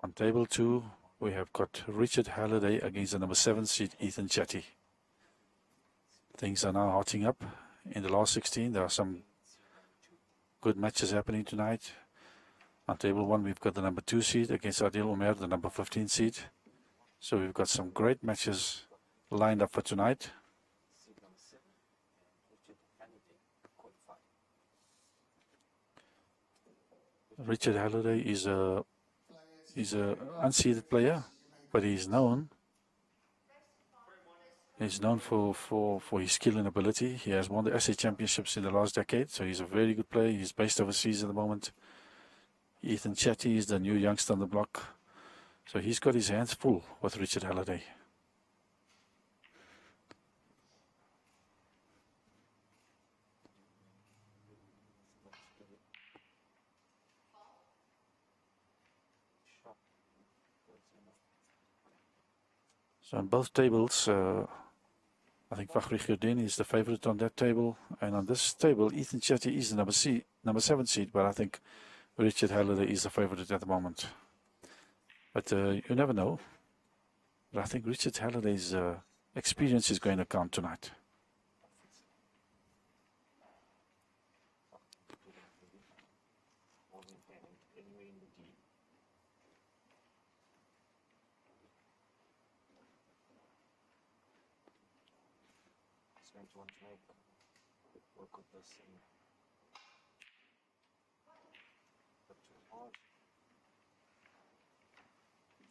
On table 2, we have got Richard Halliday against the number 7 seed Ethan Chatty. Things are now hotting up. In the last 16, there are some good matches happening tonight. On table 1, we've got the number 2 seed against Adil Umer, the number 15 seed. So we've got some great matches lined up for tonight. Richard Halliday is a unseeded player, but he's known for his skill and ability. He has won the SA Championships in the last decade, so he's a very good player. He's based overseas at the moment. Ethan Chatty is the new youngster on the block, so he's got his hands full with Richard Halliday. So on both tables, I think Fakhri Gurdin is the favorite on that table. And on this table, Ethan Chatty is the number 7 seed, but I think Richard Halliday is the favorite at the moment. But you never know. But I think Richard Halliday's experience is going to count tonight.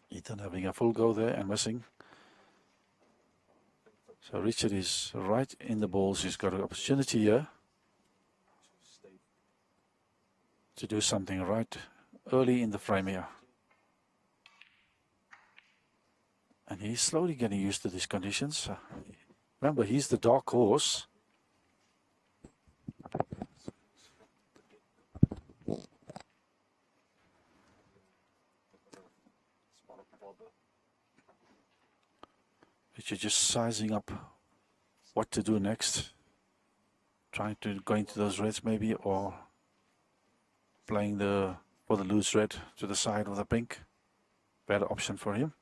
Ethan having a full go there and missing. So Richard is right in the balls. He's got an opportunity here to do something right early in the frame here. And he's slowly getting used to these conditions. Remember, he's the dark horse. Richard just sizing up what to do next. Trying to go into those reds maybe, or playing for the loose red to the side of the pink. Better option for him.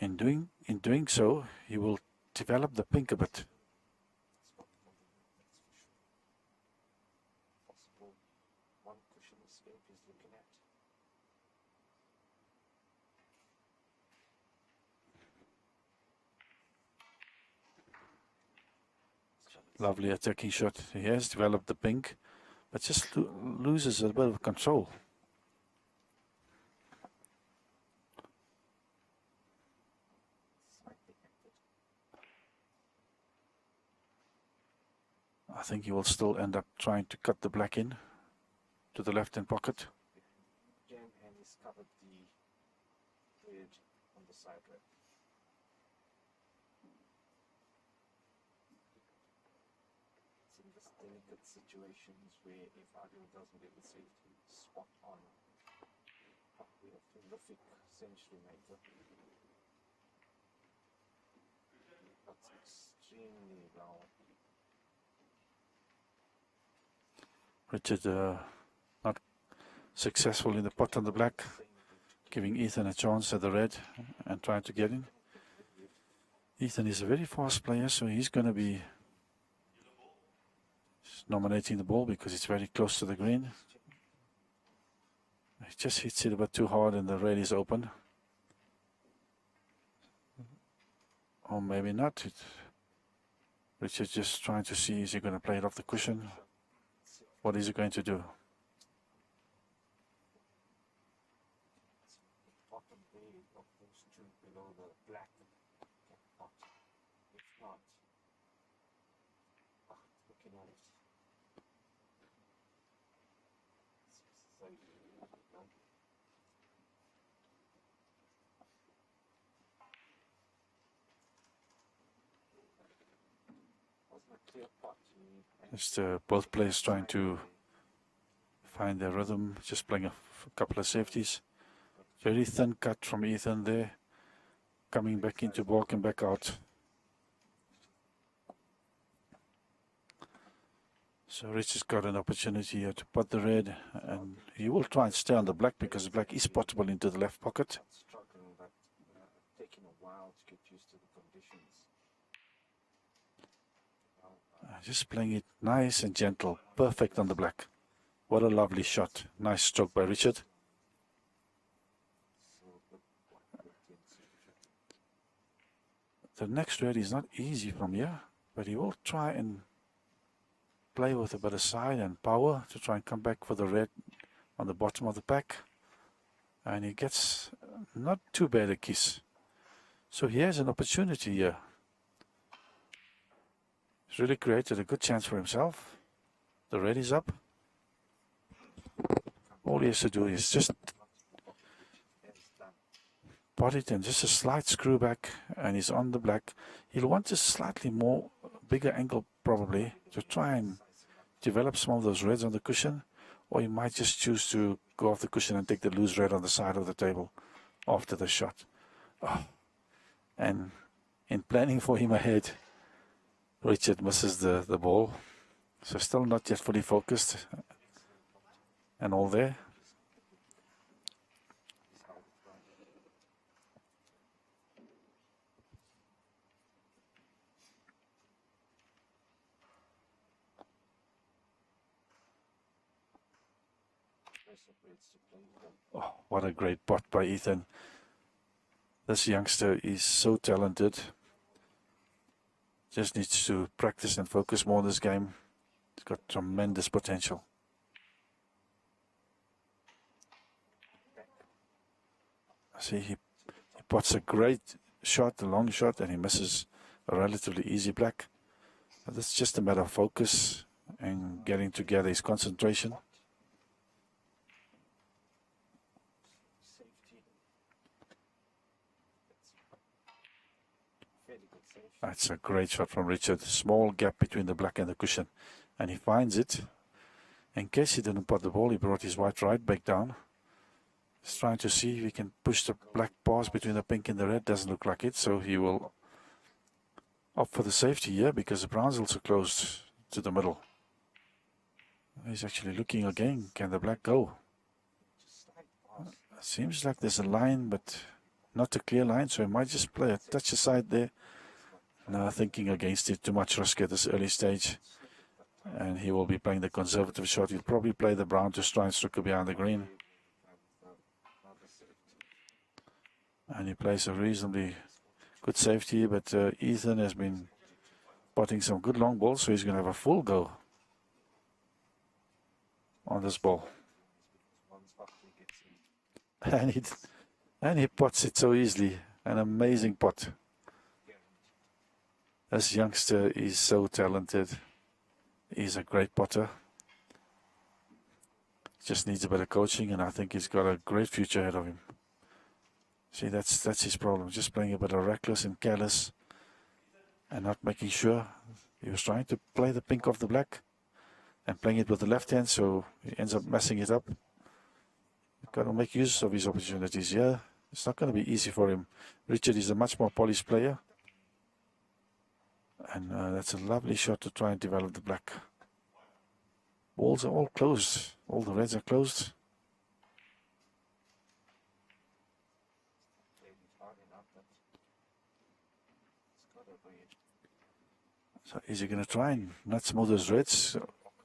In doing so, he will develop the pink a bit. Lovely attacking shot. He has developed the pink, but just loses a bit of control. I think he will still end up trying to cut the black in to the left-hand pocket. And he's covered the red on the side red. It's in this delicate situations where if Adil doesn't get the safety spot on, we have terrific century maker. That's extremely well. Richard not successful in the pot on the black, giving Ethan a chance at the red and trying to get in. Ethan is a very fast player, so he's going to be nominating the ball because it's very close to the green. He just hits it a bit too hard and the red is open. Or maybe not. Richard's just trying to see, is he going to play it off the cushion? What is he going to do? Just both players trying to find their rhythm, just playing a couple of safeties. Very thin cut from Ethan there, coming back into balk and back out. So Richard's got an opportunity here to pot the red, and he will try and stay on the black because the black is potable into the left pocket. Struggling, but taking a while to get used to the conditions. Just playing it nice and gentle, perfect on the black. What a lovely shot. Nice stroke by Richard. The next red is not easy from here, but he will try and play with a bit of side and power to try and come back for the red on the bottom of the pack. And he gets not too bad a kiss. So he has an opportunity here. He's really created a good chance for himself. The red is up. All he has to do is just pot it and just a slight screw back, and he's on the black. He'll want a slightly more bigger angle probably to try and develop some of those reds on the cushion, or he might just choose to go off the cushion and take the loose red on the side of the table after the shot. Oh. And in planning for him ahead, Richard misses the ball, so still not yet fully focused and all there. Oh, what a great pot by Ethan. This youngster is so talented. Just needs to practice and focus more on this game. He's got tremendous potential. See, he pots a great shot, a long shot, and he misses a relatively easy black. But it's just a matter of focus and getting together his concentration. That's a great shot from Richard. Small gap between the black and the cushion. And he finds it. In case he didn't pot the ball, he brought his white right back down. He's trying to see if he can push the black past between the pink and the red. Doesn't look like it, so he will opt for the safety here because the brown's also closed to the middle. He's actually looking again. Can the black go? Seems like there's a line, but not a clear line, so he might just play a touch aside there. Now thinking against it, too much risk at this early stage. And he will be playing the conservative shot. He'll probably play the brown to try and striker behind the green. And he plays a reasonably good safety, but Ethan has been potting some good long balls, so he's going to have a full go on this ball. And he pots it so easily. An amazing pot. This youngster is so talented. He's a great potter. Just needs a bit of coaching, and I think he's got a great future ahead of him. See, that's his problem. Just playing a bit of reckless and careless and not making sure. He was trying to play the pink off the black and playing it with the left hand, so he ends up messing it up. You've got to make use of his opportunities here. It's not going to be easy for him. Richard is a much more polished player. And that's a lovely shot to try and develop the black. Balls are all closed. All the reds are closed. So is he going to try and not smooth those reds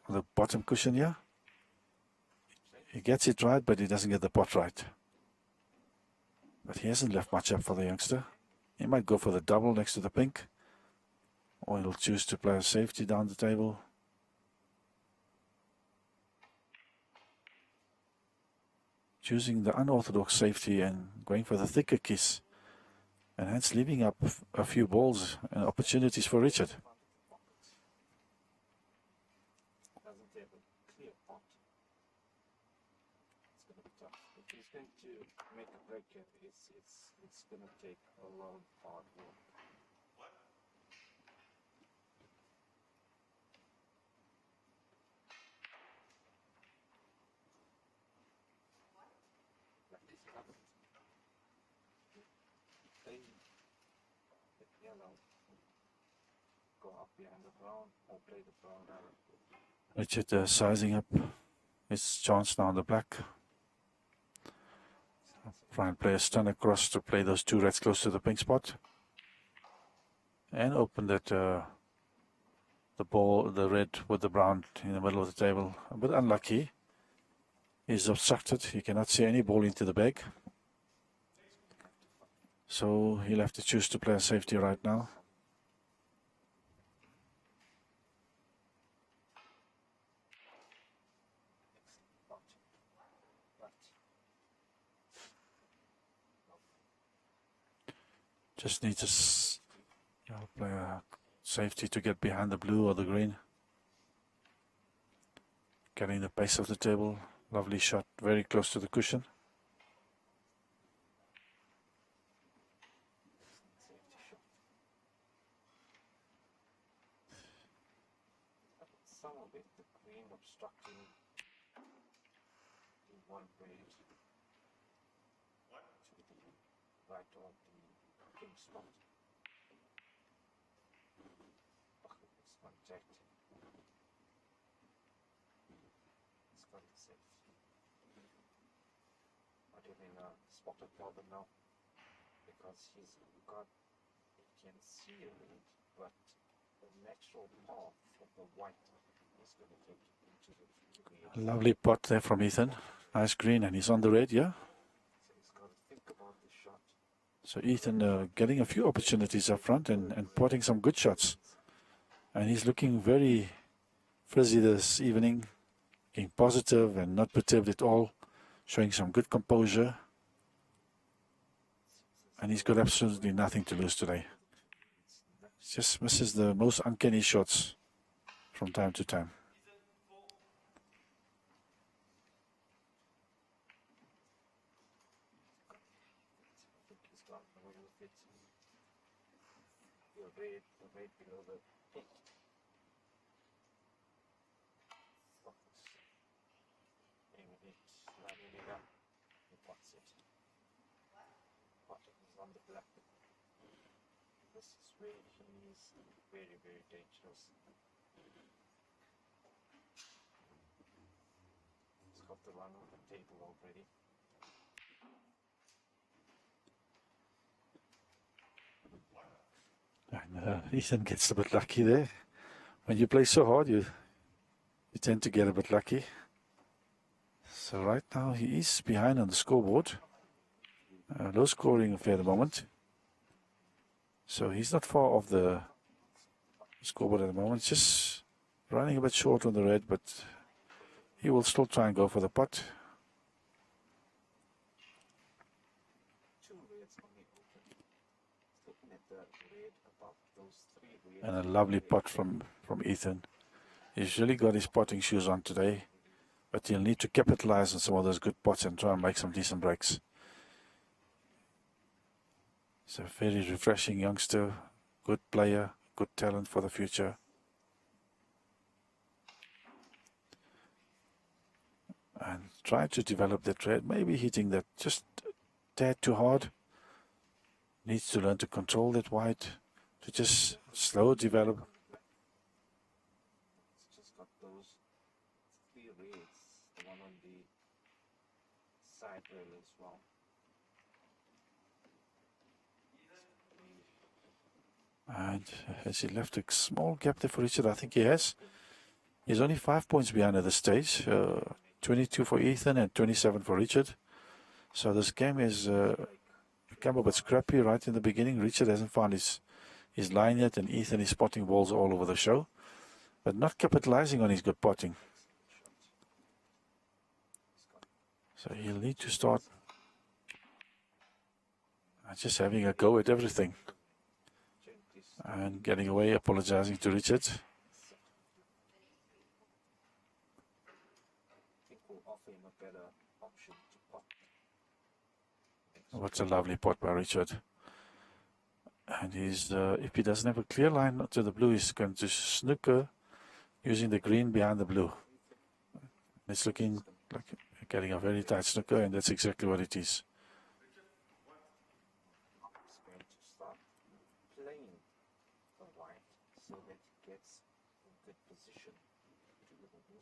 on the bottom cushion here? He gets it right, but he doesn't get the pot right. But he hasn't left much up for the youngster. He might go for the double next to the pink. Or he'll choose to play a safety down the table. Choosing the unorthodox safety and going for the thicker kiss. And hence leaving up a few balls and opportunities for Richard. Doesn't have a clear pot. It's going to be tough. If he's going to make a break it, it's going to take a lot of hard work. Go up behind the brown or play the brown out. Richard sizing up his chance now on the black. Try and play a stun across to play those two reds close to the pink spot. And open that the red with the brown in the middle of the table. A bit unlucky. He's obstructed. He cannot see any ball into the bag. So he'll have to choose to play a safety right now. Just needs to play a safety to get behind the blue or the green. Getting the base of the table. Lovely shot, very close to the cushion. Some of it, the green obstructing the one braid to the right of the pink spot. It's contact. It's got it safe. But even a spotted problem now because he can see a bit, but the natural path of the white is going to take into the green. Lovely pot there from Ethan. Nice green, and he's on the red, yeah? So he's got to think about the shot. So Ethan getting a few opportunities up front and potting some good shots. And he's looking very frizzy this evening, looking positive and not perturbed at all, showing some good composure. And he's got absolutely nothing to lose today. Just misses the most uncanny shots from time to time. I think he's got away with it. The red below the pink. Aiming it, lining it up. He wants it. Bottom is on the black. This is where he is very, very dangerous. He's got the run on the table already. And Ethan gets a bit lucky there. When you play so hard, you tend to get a bit lucky. So right now he is behind on the scoreboard. Low scoring affair at the moment. So he's not far off the scoreboard at the moment. Just running a bit short on the red, but he will still try and go for the putt. Two reds on the open. Looking at the red above those three reds. And a lovely putt from Ethan. He's really got his putting shoes on today, but he'll need to capitalize on some of those good putts and try and make some decent breaks. He's a very refreshing youngster, good player, good talent for the future. And try to develop that red, maybe hitting that just a tad too hard. Needs to learn to control that white, to just slow develop. It's just got those three reds, the one on the side rail as well. And has he left a small gap there for Richard? I think he has. He's only 5 points behind at this stage. 22 for Ethan and 27 for Richard. So this game is become a bit scrappy right in the beginning. Richard hasn't found his line yet, and Ethan is spotting balls all over the show, but not capitalizing on his good potting. So he'll need to start just having a go at everything. And getting away, apologizing to Richard. I think we'll offer him a better option to pot. What's a lovely pot by Richard. And he's, if he doesn't have a clear line to the blue, he's going to snooker using the green behind the blue. It's looking like getting a very tight snooker, and that's exactly what it is. He's going to start playing the white so that he gets in good position to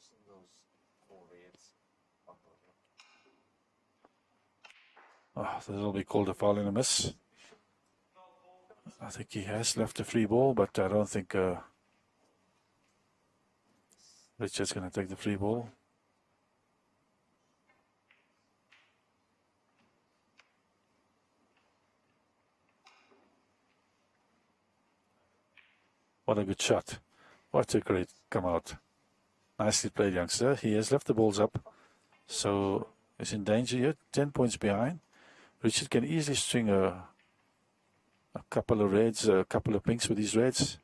Oh, this will be called a foul and a miss. I think he has left a free ball, but I don't think Richard's going to take the free ball. What a good shot. What a great come out. Nicely played, youngster. He has left the balls up, so he's in danger here. 10 points behind. Richard can easily string a couple of reds, a couple of pinks with these reds.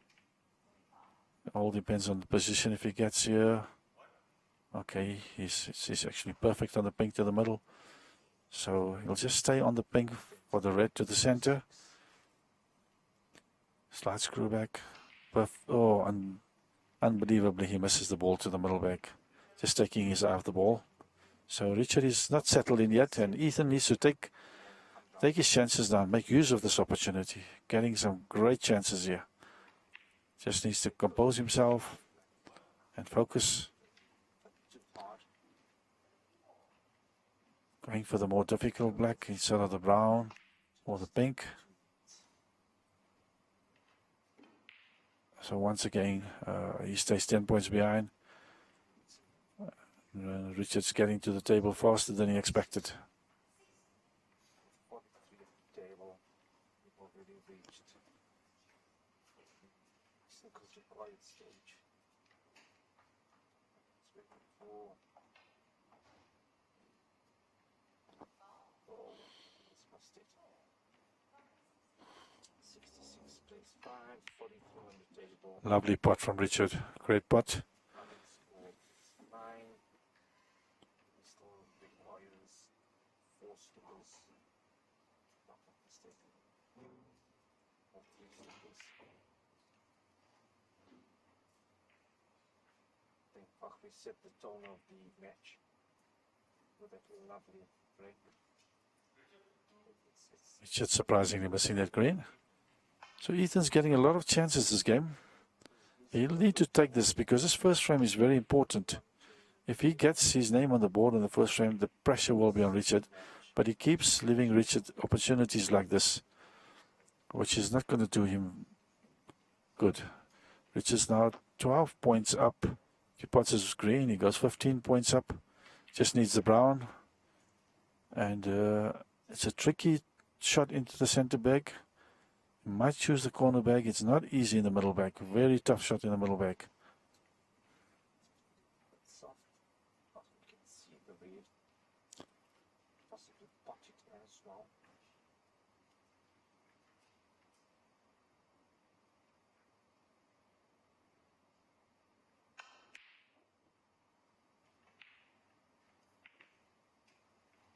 It all depends on the position if he gets here. Okay, he's actually perfect on the pink to the middle. So he'll just stay on the pink for the red to the center. Slide screw back. Oh, unbelievably, he misses the ball to the middle back. Just taking his eye off the ball. So Richard is not settled in yet, and Ethan needs to take his chances now, make use of this opportunity. Getting some great chances here. Just needs to compose himself and focus. Going for the more difficult black instead of the brown or the pink. So once again, he stays 10 points behind. Richard's getting to the table faster than he expected. Lovely putt from Richard. Great putt. We set the tone of the match with that lovely break. Richard surprisingly missing that green. So Ethan's getting a lot of chances this game. He'll need to take this because this first frame is very important. If he gets his name on the board in the first frame, the pressure will be on Richard. But he keeps leaving Richard opportunities like this, which is not going to do him good. Richard's now 12 points up. If he puts his green, he goes 15 points up. Just needs the brown. And it's a tricky shot into the center bag. He might choose the corner bag. It's not easy in the middle bag. Very tough shot in the middle bag. Soft, but we can see the red. Possibly pot it as well.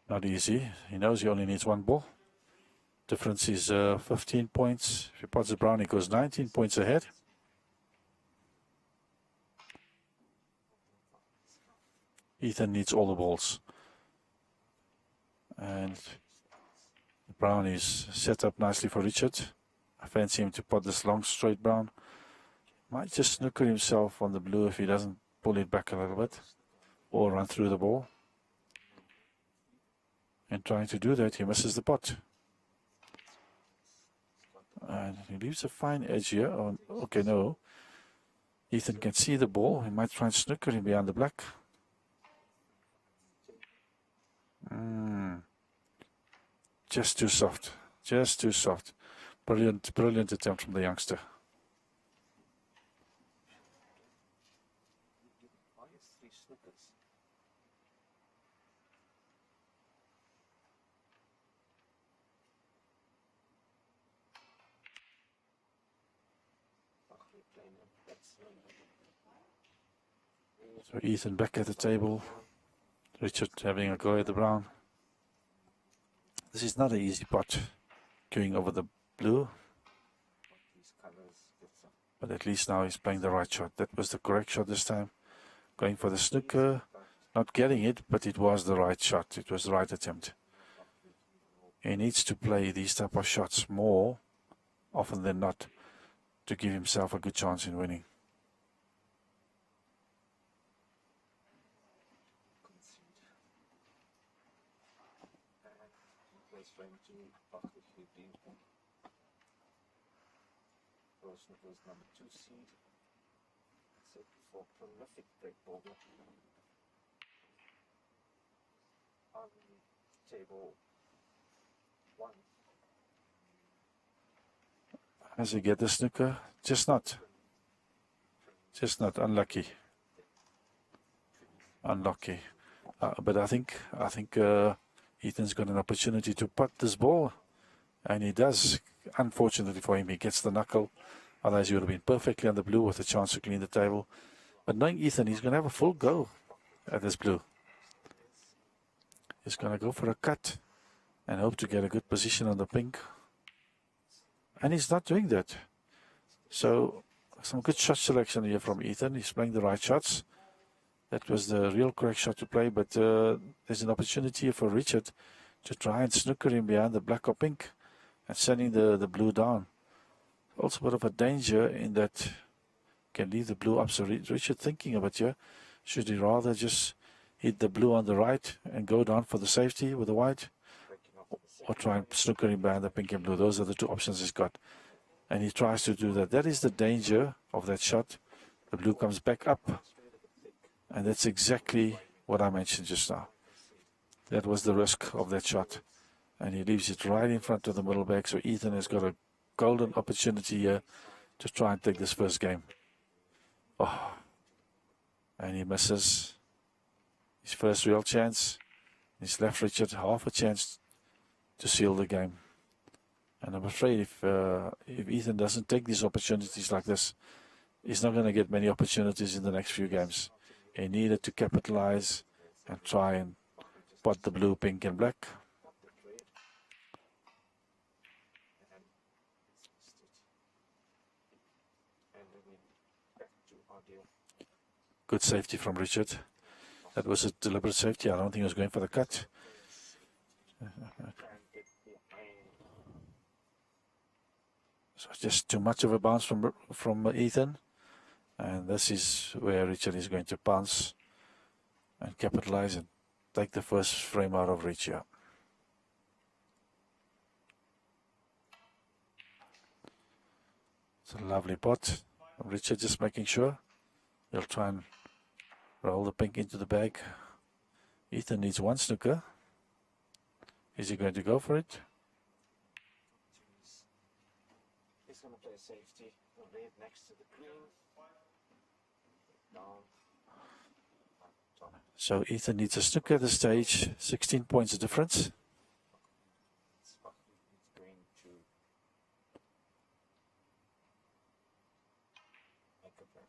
Not easy. He knows he only needs one ball. Difference is 15 points. If he puts the brown, he goes 19 points ahead. Ethan needs all the balls. And the brown is set up nicely for Richard. I fancy him to put this long straight brown. Might just snooker himself on the blue if he doesn't pull it back a little bit or run through the ball. And trying to do that, he misses the pot. And he leaves a fine edge here. Oh, okay, no. Ethan can see the ball. He might try and snooker him behind the black. Just too soft. Just too soft. Brilliant, brilliant attempt from the youngster. So Ethan back at the table. Richard having a go at the brown. This is not an easy pot, going over the blue. But at least now he's playing the right shot. That was the correct shot this time. Going for the snooker. Not getting it, but it was the right shot. It was the right attempt. He needs to play these type of shots more often than not to give himself a good chance in winning. First frame to Buckley Hughley. Pro Snooker's number 2 seed. Set for prolific break bowler. On table 1. Has he get the snooker? Just not. Just not. Unlucky. Unlucky. But I think Ethan's got an opportunity to putt this ball, and he does. Unfortunately for him, he gets the knuckle. Otherwise, he would have been perfectly on the blue with a chance to clean the table. But knowing Ethan, he's going to have a full go at this blue. He's going to go for a cut and hope to get a good position on the pink. And he's not doing that. So, some good shot selection here from Ethan. He's playing the right shots. That was the real correct shot to play, but there's an opportunity here for Richard to try and snooker him behind the black or pink and sending the blue down. Also a bit of a danger in that can leave the blue up. So Richard thinking about here, should he rather just hit the blue on the right and go down for the safety with the white, or try and snooker him behind the pink and blue? Those are the two options he's got. And he tries to do that. That is the danger of that shot. The blue comes back up. And that's exactly what I mentioned just now. That was the risk of that shot. And he leaves it right in front of the middle back. So Ethan has got a golden opportunity here to try and take this first game. Oh. And he misses his first real chance. He's left Richard half a chance to seal the game. And I'm afraid if Ethan doesn't take these opportunities like this, he's not going to get many opportunities in the next few games. He needed to capitalize and try and pot the blue, pink, and black. Good safety from Richard. That was a deliberate safety. I don't think he was going for the cut. So just too much of a bounce from Ethan. And this is where Richard is going to pounce and capitalize and take the first frame out of reach here. It's a lovely pot. Richard just making sure. He'll try and roll the pink into the bag. Ethan needs one snooker. Is he going to go for it? He's going to play safety. The red next to the green. So Ethan needs a snooker at this stage. 16 points difference. It's going to make a break.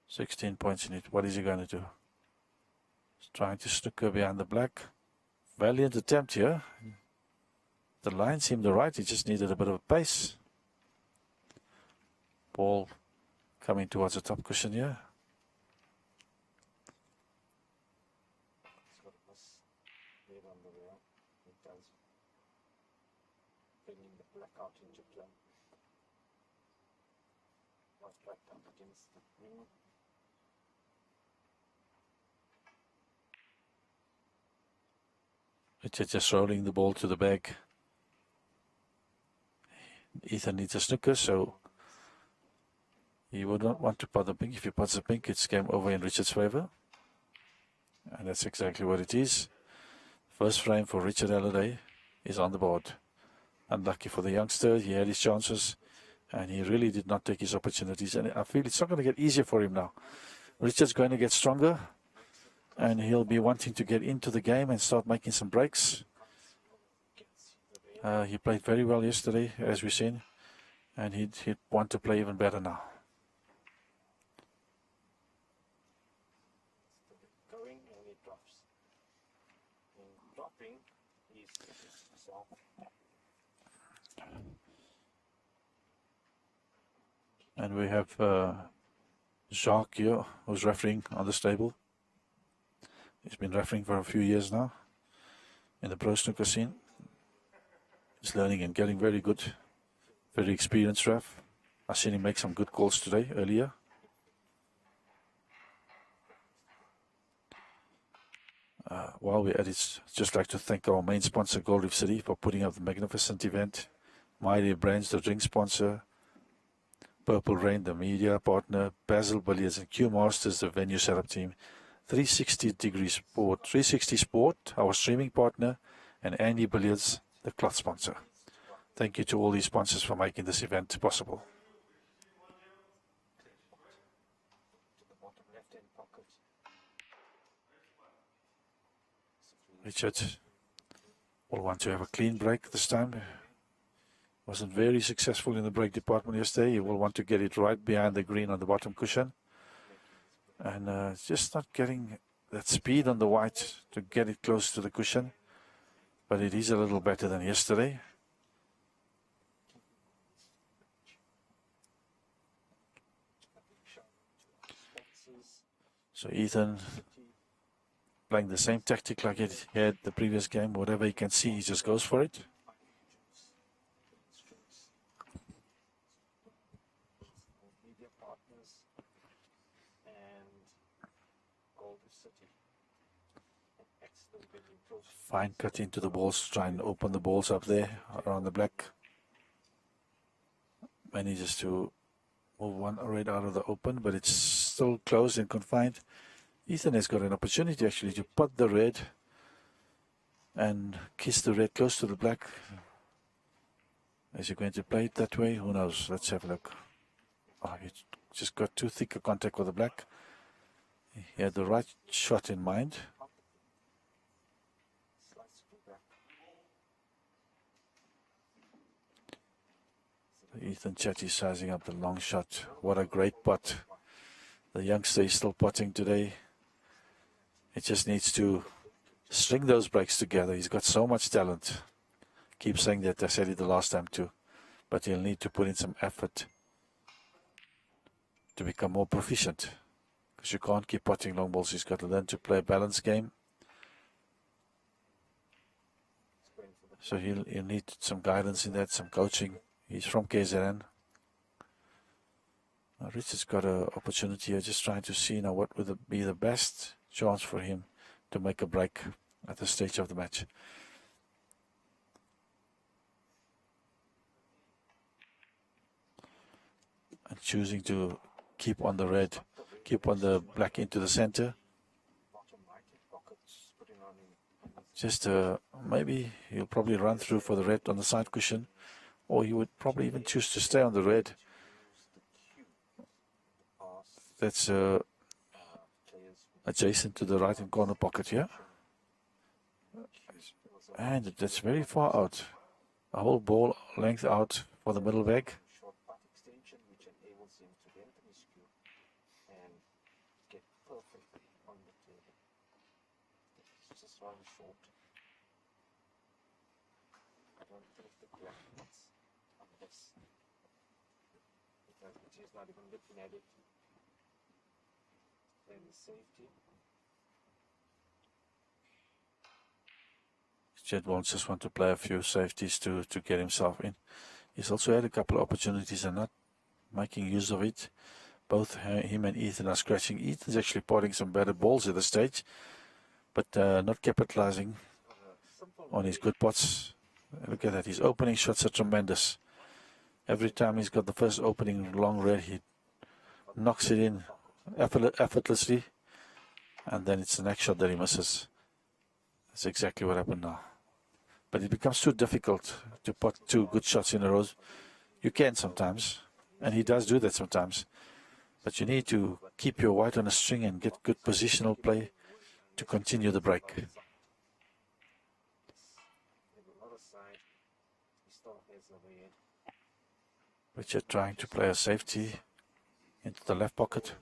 16 points in it. What is he going to do? He's trying to snooker behind the black. Valiant attempt here. The line seemed right. He just needed a bit of pace. Ball coming towards the top cushion here. He's got a miss red on the rail. It does. Bringing the black out into play. White black up against the green. Richard just rolling the ball to the bag. Ethan needs a snooker, so he would not want to pot the pink. If he pots the pink, it's game over in Richard's favor. And that's exactly what it is. First frame for Richard Halliday is on the board. Unlucky for the youngster. He had his chances, and he really did not take his opportunities. And I feel it's not going to get easier for him now. Richard's going to get stronger, and he'll be wanting to get into the game and start making some breaks. He played very well yesterday, as we've seen, and he'd want to play even better now. Going and it drops. And dropping, he's himself. And we have Jacques here, who's refereeing on this table. He's been refereeing for a few years now in the pro snooker scene. He's learning and getting very good, very experienced ref. I've seen him make some good calls today, earlier. While we're at it, just like to thank our main sponsor, Gold Reef City, for putting up the magnificent event. Mighty Brands, the drink sponsor. Purple Rain, the media partner. Basil Billiards and Q Masters, the venue setup team. 360 Sport, our streaming partner. And Andy Billiards, the cloth sponsor. Thank you to all these sponsors for making this event possible. To the bottom left-hand pocket. Richard will want to have a clean break this time. Wasn't very successful in the break department yesterday. He will want to get it right behind the green on the bottom cushion. And just not getting that speed on the white to get it close to the cushion. But it is a little better than yesterday. So Ethan playing the same tactic like he had the previous game. Whatever he can see, he just goes for it. Media partners and Gold Reef City. Excellent building process. Fine cut into the balls, try and open the balls up there around the black. Manages to move one red out of the open, but it's still closed and confined. Ethan has got an opportunity actually to put the red and kiss the red close to the black. Is he going to play it that way? Who knows? Let's have a look. Oh, he just got too thick a contact with the black. He had the right shot in mind. Ethan Chetty sizing up the long shot. What a great putt. The youngster is still putting today. He just needs to string those breaks together. He's got so much talent. Keep saying that. I said it the last time too. But he'll need to put in some effort to become more proficient. Because you can't keep putting long balls. He's got to learn to play a balanced game. So he'll need some guidance in that, some coaching. He's from KZN. Richard's got an opportunity here, just trying to see now what would be the best chance for him to make a break at this stage of the match. And choosing to keep on the red, keep on the black into the center. Just maybe he'll probably run through for the red on the side cushion, or he would probably even choose to stay on the red. That's adjacent to the right-hand corner pocket here. And that's very far out. A whole ball length out for the middle bag. Short putt extension, which enables him to enter his cue and get perfectly on the table. It's just rather short. I don't think the clock is on this. Because he's not even looking at it. Then the safety. Chet will just want to play a few safeties to get himself in. He's also had a couple of opportunities and not making use of it. Both him and Ethan are scratching. Ethan's actually potting some better balls at the stage, but not capitalizing on his good pots. Look at that. His opening shots are tremendous. Every time he's got the first opening long red, he knocks it in effortlessly, and then it's the next shot that he misses. That's exactly what happened now. But it becomes too difficult to put two good shots in a row. You can sometimes, and he does do that sometimes. But you need to keep your white on a string and get good positional play to continue the break. Richard trying to play a safety into the left pocket.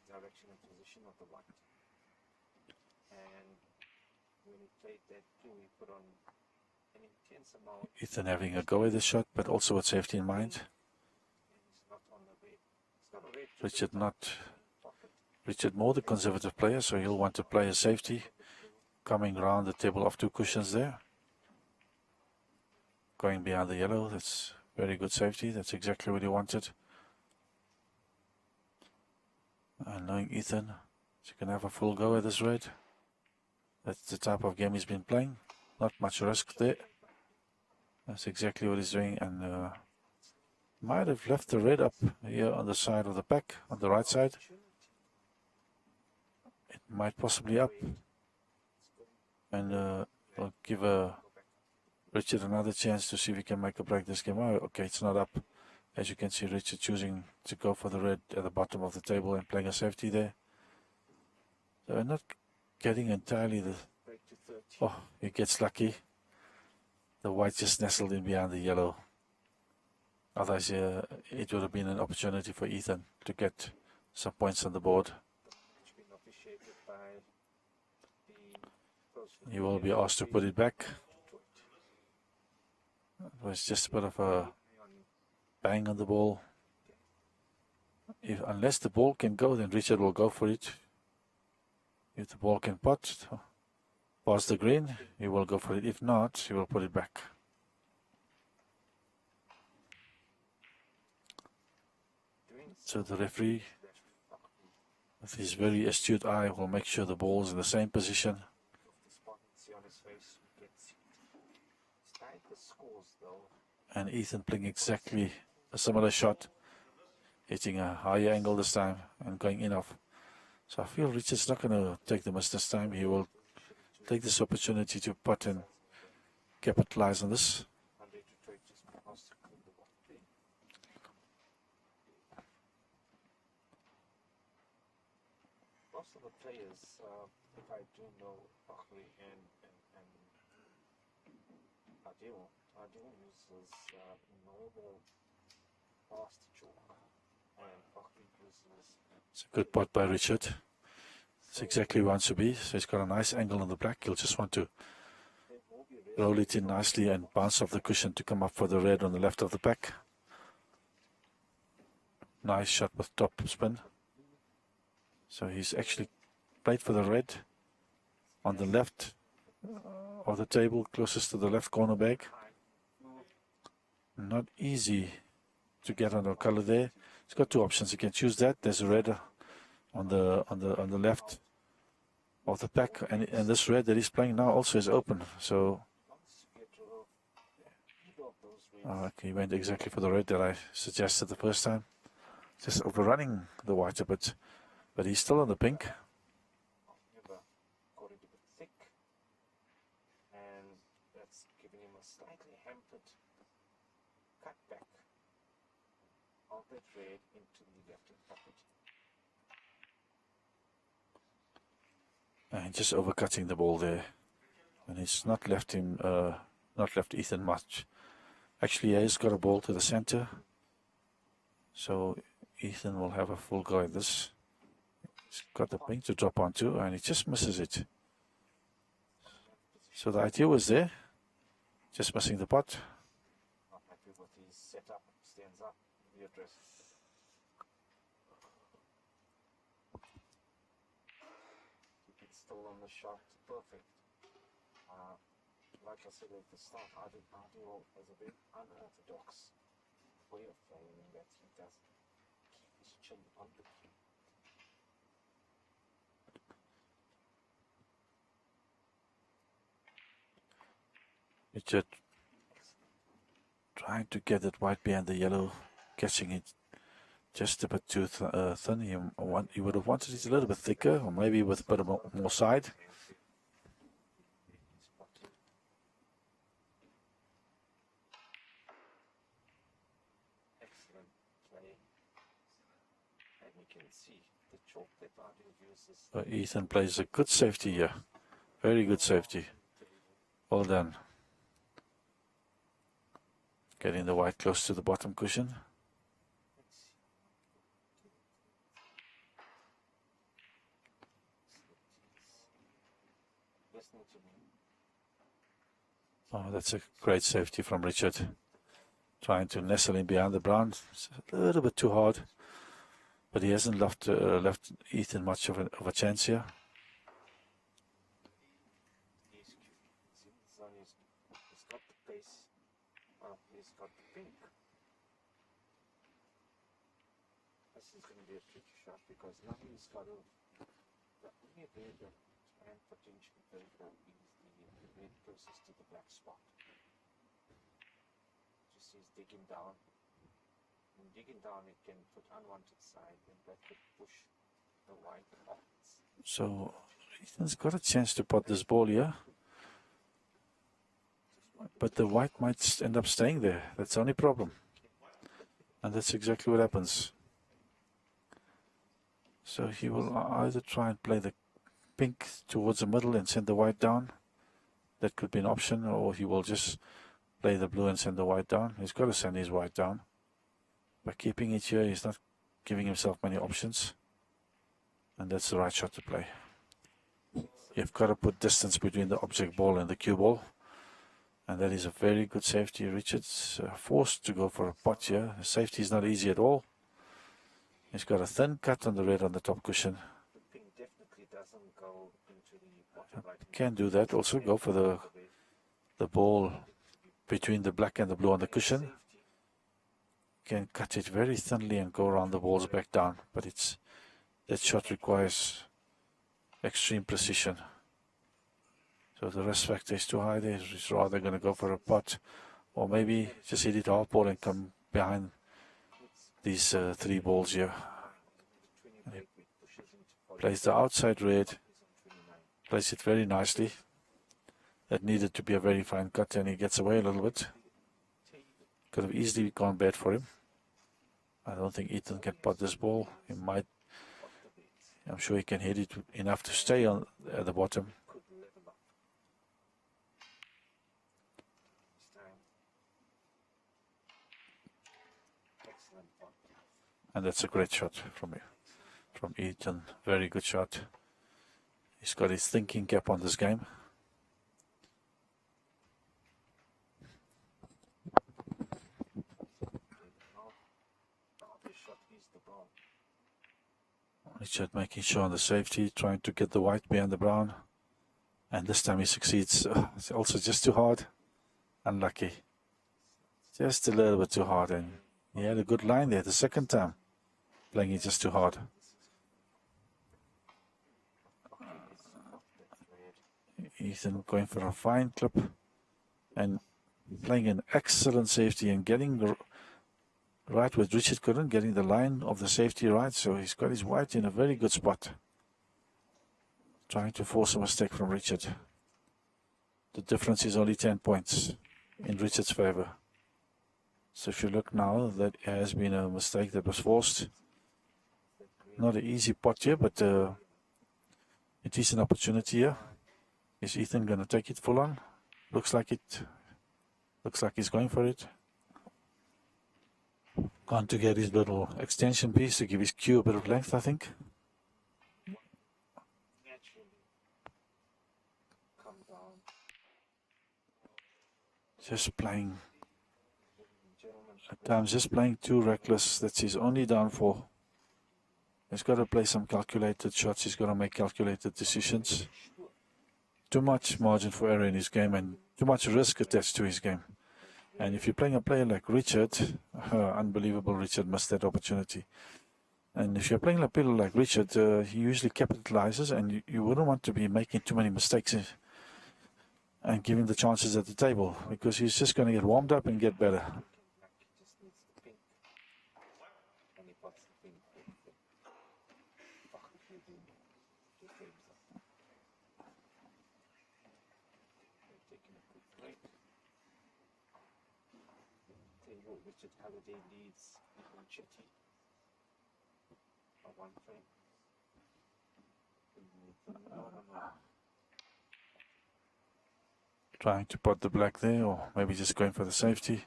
Direction and position of the white. And when he played that too, he put on an intense amount. Ethan having a go at the shot, but also with safety in mind. He's not on the red. He's got a red. Richard more the conservative player, so he'll want to play a safety. Coming around the table of two cushions there. Going behind the yellow, that's very good safety. That's exactly what he wanted. And knowing Ethan, So you can have a full go at this red. That's the type of game he's been playing. Not much risk there. That's exactly what he's doing, and might have left the red up here on the side of the pack, on the right side. It might possibly up, and we'll give Richard another chance to see if he can make a break this game. Oh, okay, it's not up. As you can see, Richard choosing to go for the red at the bottom of the table and playing a safety there. So we're not getting entirely the... Oh, he gets lucky. The white just nestled in behind the yellow. Otherwise, it would have been an opportunity for Ethan to get some points on the board. He will be asked to put it back. It was just a bit of a bang on the ball. Unless the ball can go, then Richard will go for it. If the ball can pot past the green, he will go for it. If not, he will put it back. So the referee, with his very astute eye, will make sure the ball is in the same position. And Ethan playing exactly a similar shot, hitting a higher angle this time and going in off. So I feel Richard's not going to take the miss this time. He will take this opportunity to putt and capitalize on this. Most of the players, if I do know Buckley and Adil uses normal fast chalk, and Buckley uses... It's a good putt by Richard. It's exactly where he wants to be. So he's got a nice angle on the black. He'll just want to roll it in nicely and bounce off the cushion to come up for the red on the left of the pack. Nice shot with top spin. So he's actually played for the red on the left of the table, closest to the left corner bag. Not easy to get on the color there. He's got two options. He can choose that. There's a red on the left of the pack, and this red that he's playing now also is open. So okay, he went exactly for the red that I suggested the first time. Just overrunning the white a bit, but he's still on the pink. Got it a bit thick, and that's giving him a slightly hampered cutback of that red into the left-hand pocket. And just overcutting the ball there, and it's not left him, not left Ethan much. Actually, he's got a ball to the center, so Ethan will have a full go at this. He's got the pink to drop onto, and he just misses it. So the idea was there, just missing the pot. Not happy with his setup, stands up, readdress. It's still on the shot, perfect. Like I said at the start, Adil has a very unorthodox way of playing, that he does keep his chin on the green. Richard trying to get it white behind the yellow, catching it just a bit too thin. He would have wanted it a little bit thicker, or maybe with a bit of more side. Excellent play. And you can see the chalk that Adil uses. Ethan plays a good safety here. Very good safety. Well done. Getting the white close to the bottom cushion. Oh, that's a great safety from Richard. Trying to nestle in behind the brown. It's a little bit too hard, but he hasn't left Ethan much of a chance here. He's got the pace. He's got the pink. This is going to be a tricky shot because now he's got to where the and potentially the red closest to the black spot. Just he's digging down. And digging down, it can put unwanted side, and that could push the white off. So Ethan's got a chance to pot this ball here, but the white might end up staying there. That's the only problem, and that's exactly what happens. So he will either try and play the pink towards the middle and send the white down. That could be an option, or he will just play the blue and send the white down. He's got to send his white down. By keeping it here, he's not giving himself many options, and that's the right shot to play. You've got to put distance between the object ball and the cue ball, and that is a very good safety. Richard's forced to go for a pot here. The safety is not easy at all. He's got a thin cut on the red on the top cushion. The pink definitely doesn't go into the bottom right. Can do that also. Go for the ball between the black and the blue on the cushion. Can cut it very thinly and go around the balls back down, but that shot requires extreme precision. So the rest factor is too high there. He's rather going to go for a pot, or maybe just hit it half ball and come behind these three balls here. And he plays the outside red, plays it very nicely. That needed to be a very fine cut, and he gets away a little bit. Could have easily gone bad for him. I don't think Ethan can pot this ball. He might. I'm sure he can hit it enough to stay on at the bottom. And that's a great shot from Ethan. Very good shot. He's got his thinking cap on this game. Richard making sure on the safety, trying to get the white behind the brown. And this time he succeeds. It's also just too hard. Unlucky. Just a little bit too hard. And he had a good line there the second time. Playing it just too hard. Ethan going for a fine clip. And playing an excellent safety and getting the right with Richard couldn't, getting the line of the safety right, so he's got his white in a very good spot. Trying to force a mistake from Richard. The difference is only 10 points in Richard's favor. So if you look now, that has been a mistake that was forced. Not an easy pot here, but it is an opportunity here. Is Ethan going to take it full on? Looks like it. Looks like he's going for it. Gone to get his little extension piece to give his cue a bit of length, I think. Just playing, at times just playing too reckless. That's his only downfall. He's got to play some calculated shots. He's got to make calculated decisions. Too much margin for error in his game and too much risk attached to his game. And if you're playing a player like Richard, unbelievable, Richard missed that opportunity. And if you're playing a player like Richard, he usually capitalizes, and you wouldn't want to be making too many mistakes and giving the chances at the table, because he's just going to get warmed up and get better. Richard Halliday leads Chetty by 1 frame. Trying to pot the black there, or maybe just going for the safety.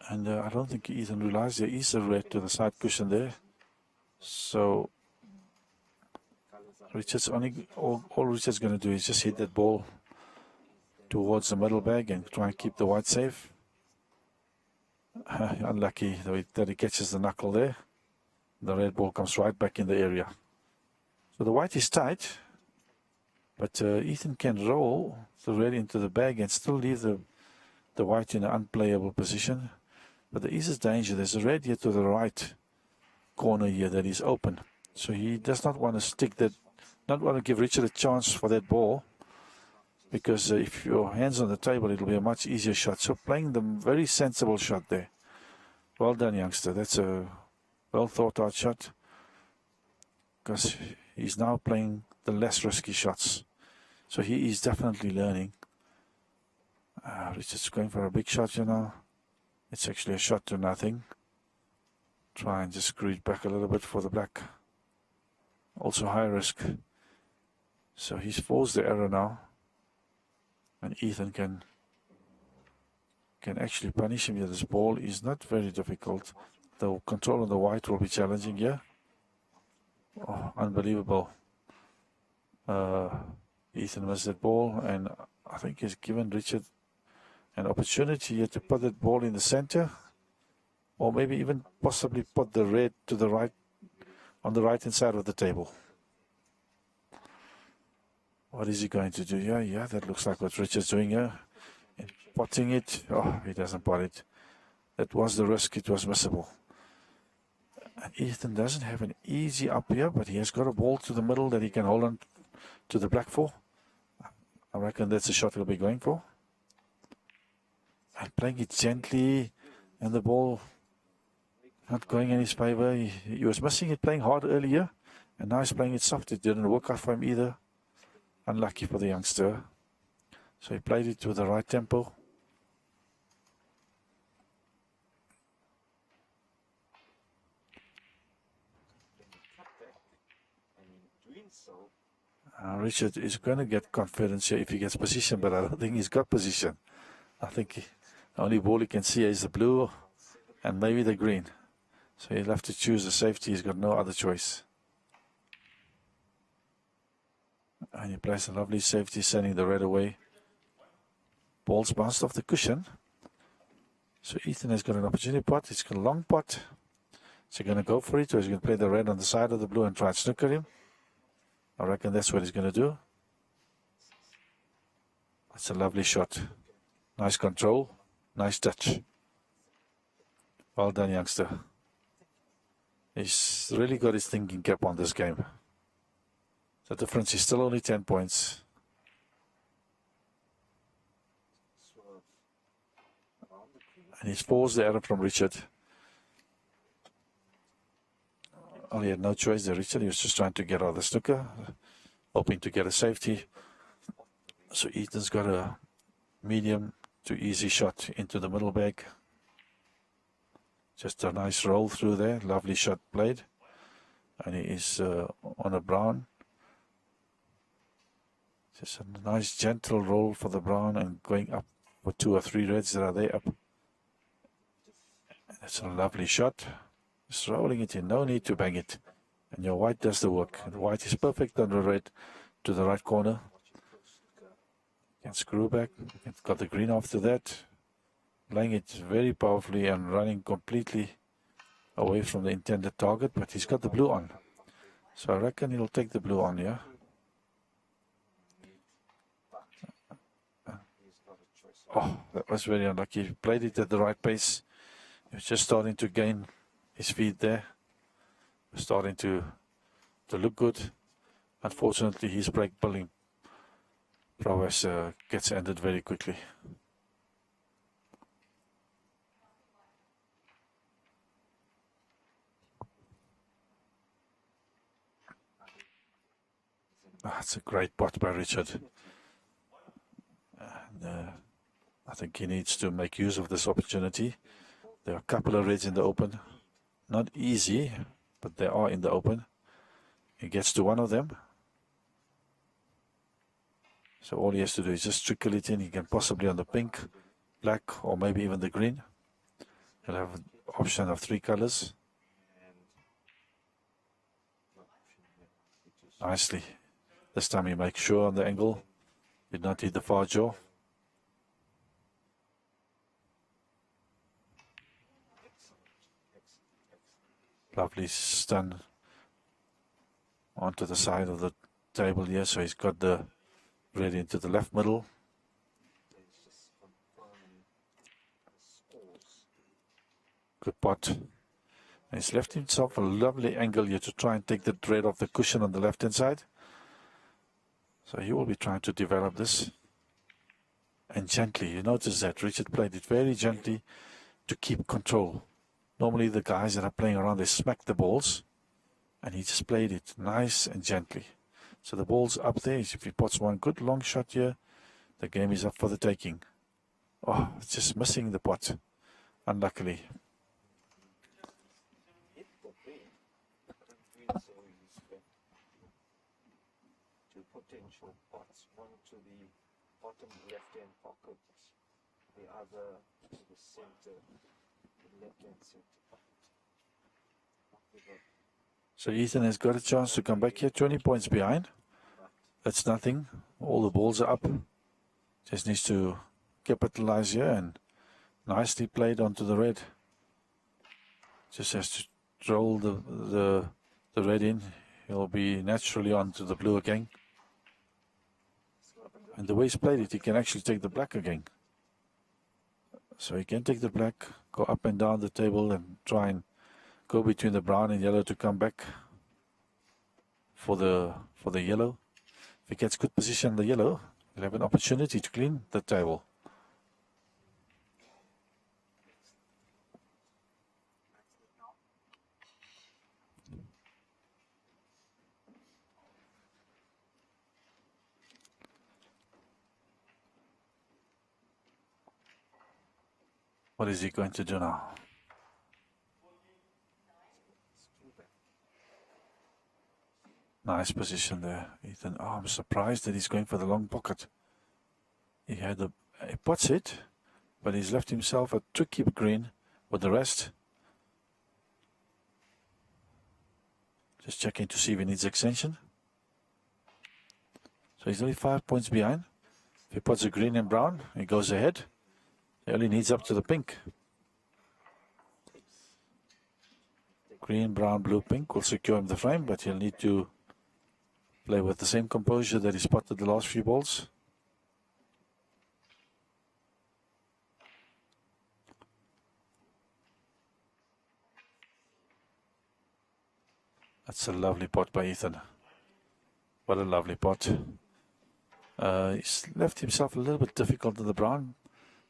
And I don't think Ethan realized there is a red to the side cushion there. So Richard's all Richard's going to do is just hit that ball towards the middle bag and try and keep the white safe. Unlucky that he catches the knuckle there. The red ball comes right back in the area. So the white is tight, but Ethan can roll the red into the bag and still leave the white in an unplayable position. But there is a danger. There's a red here to the right corner here that is open. So he does not want to stick that, not want to give Richard a chance for that ball, because if your hand's on the table, it'll be a much easier shot. So playing the very sensible shot there. Well done, youngster. That's a well thought out shot, because he's now playing the less risky shots. So he is definitely learning. Richard's going for a big shot here now. It's actually a shot to nothing. Try and just screw it back a little bit for the black. Also high risk. So he's forced the error now. And Ethan can actually punish him here. This ball is not very difficult. The control on the white will be challenging here. Oh, unbelievable. Ethan missed that ball, and I think he's given Richard an opportunity here to put that ball in the center, or maybe even possibly put the red to the right, on the right hand side of the table. What is he going to do here? Yeah, that looks like what Richard's doing here. And potting it. Oh, he doesn't pot it. That was the risk. It was missable. And Ethan doesn't have an easy up here, but he has got a ball to the middle that he can hold on to the black for. I reckon that's the shot he'll be going for. And playing it gently, and the ball not going in his favor. He was missing it playing hard earlier, and now he's playing it soft. It didn't work out for him either. Unlucky for the youngster. So he played it with the right tempo. Richard is going to get confidence here if he gets position, but I don't think he's got position. I think the only ball he can see is the blue and maybe the green. So he'll have to choose the safety. He's got no other choice. And he plays a lovely safety, sending the red away. Ball's bounced off the cushion. So Ethan has got an opportunity pot. He's got a long pot. Is he going to go for it, or is he going to play the red on the side of the blue and try and snooker him? I reckon that's what he's going to do. That's a lovely shot. Nice control. Nice touch. Well done, youngster. He's really got his thinking cap on this game. The difference is still only 10 points. And he's forced the error from Richard. Oh, he had no choice there, Richard. He was just trying to get out of the snooker, hoping to get a safety. So Ethan's got a medium to easy shot into the middle bag. Just a nice roll through there. Lovely shot played. And he is on a brown. Just a nice gentle roll for the brown and going up for 2 or 3 reds that are there up. That's a lovely shot. Just rolling it in, no need to bang it. And your white does the work. The white is perfect on the red to the right corner. Can screw back. Got the green after that. Playing it very powerfully and running completely away from the intended target, but he's got the blue on. So I reckon he'll take the blue on, yeah? Oh, that was very unlucky. He played it at the right pace. He was just starting to gain his feet there. Starting to look good. Unfortunately, his break bowling prowess gets ended very quickly. That's a great pot by Richard. And, I think he needs to make use of this opportunity. There are a couple of reds in the open. Not easy, but they are in the open. He gets to one of them. So all he has to do is just trickle it in. He can possibly on the pink, black, or maybe even the green. He'll have an option of 3 colors. Nicely. This time he makes sure on the angle. Did not hit the far jaw. Lovely stun onto the side of the table here. So he's got the red into the left middle. Good pot. He's left himself a lovely angle here to try and take the red off the cushion on the left-hand side. So he will be trying to develop this. And gently, you notice that Richard played it very gently to keep control. Normally the guys that are playing around, they smack the balls. And he just played it nice and gently. So the ball's up there. If he puts one good long shot here, the game is up for the taking. Oh, it's just missing the pot, unluckily. Two potential pots, one to the bottom left-hand pocket, the other to the center, the left-hand center pocket. So Ethan has got a chance to come back here, 20 points behind. That's nothing. All the balls are up. Just needs to capitalize here and nicely played onto the red. Just has to roll the red in. He'll be naturally onto the blue again. And the way he's played it, he can actually take the black again. So he can take the black, go up and down the table and try and go between the brown and yellow to come back for the yellow. If he gets good position on the yellow, he'll have an opportunity to clean the table. What is he going to do now? Nice position there, Ethan. Oh, I'm surprised that he's going for the long pocket. He had a pots it, but he's left himself a tricky green with the rest. Just checking to see if he needs extension. So he's only 5 points behind. If he puts a green and brown, he goes ahead. He only needs up to the pink. Green, brown, blue, pink will secure him the frame, but he'll need to play with the same composure that he spotted the last few balls. That's a lovely pot by Ethan. What a lovely pot. He's left himself a little bit difficult in the brown,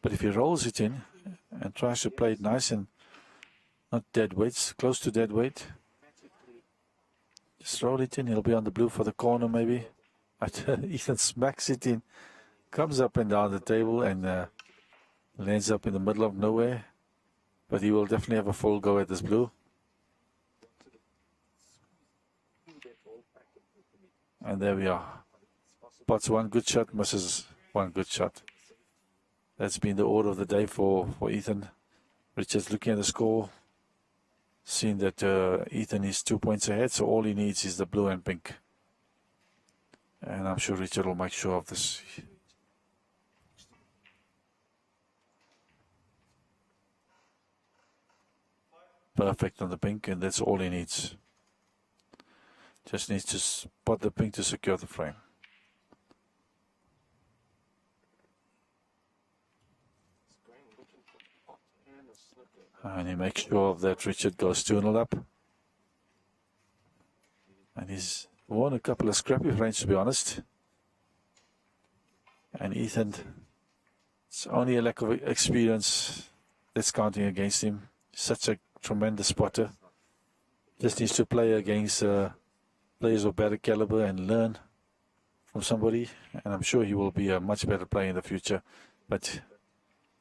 but if he rolls it in and tries to play it nice and not dead weights, close to dead weight, just roll it in. He'll be on the blue for the corner maybe. But Ethan smacks it in, comes up and down the table and lands up in the middle of nowhere. But he will definitely have a full go at this blue. And there we are. Pots one good shot, misses one good shot. That's been the order of the day for Ethan. Richard's looking at the score, seeing that Ethan is 2 points ahead, so all he needs is the blue and pink. And I'm sure Richard will make sure of this. Perfect on the pink, and that's all he needs. Just needs to spot the pink to secure the frame. And he makes sure that Richard goes 2-0 up. And he's won a couple of scrappy frames, to be honest. And Ethan, it's only a lack of experience that's counting against him. Such a tremendous spotter. Just needs to play against players of better caliber and learn from somebody. And I'm sure he will be a much better player in the future. But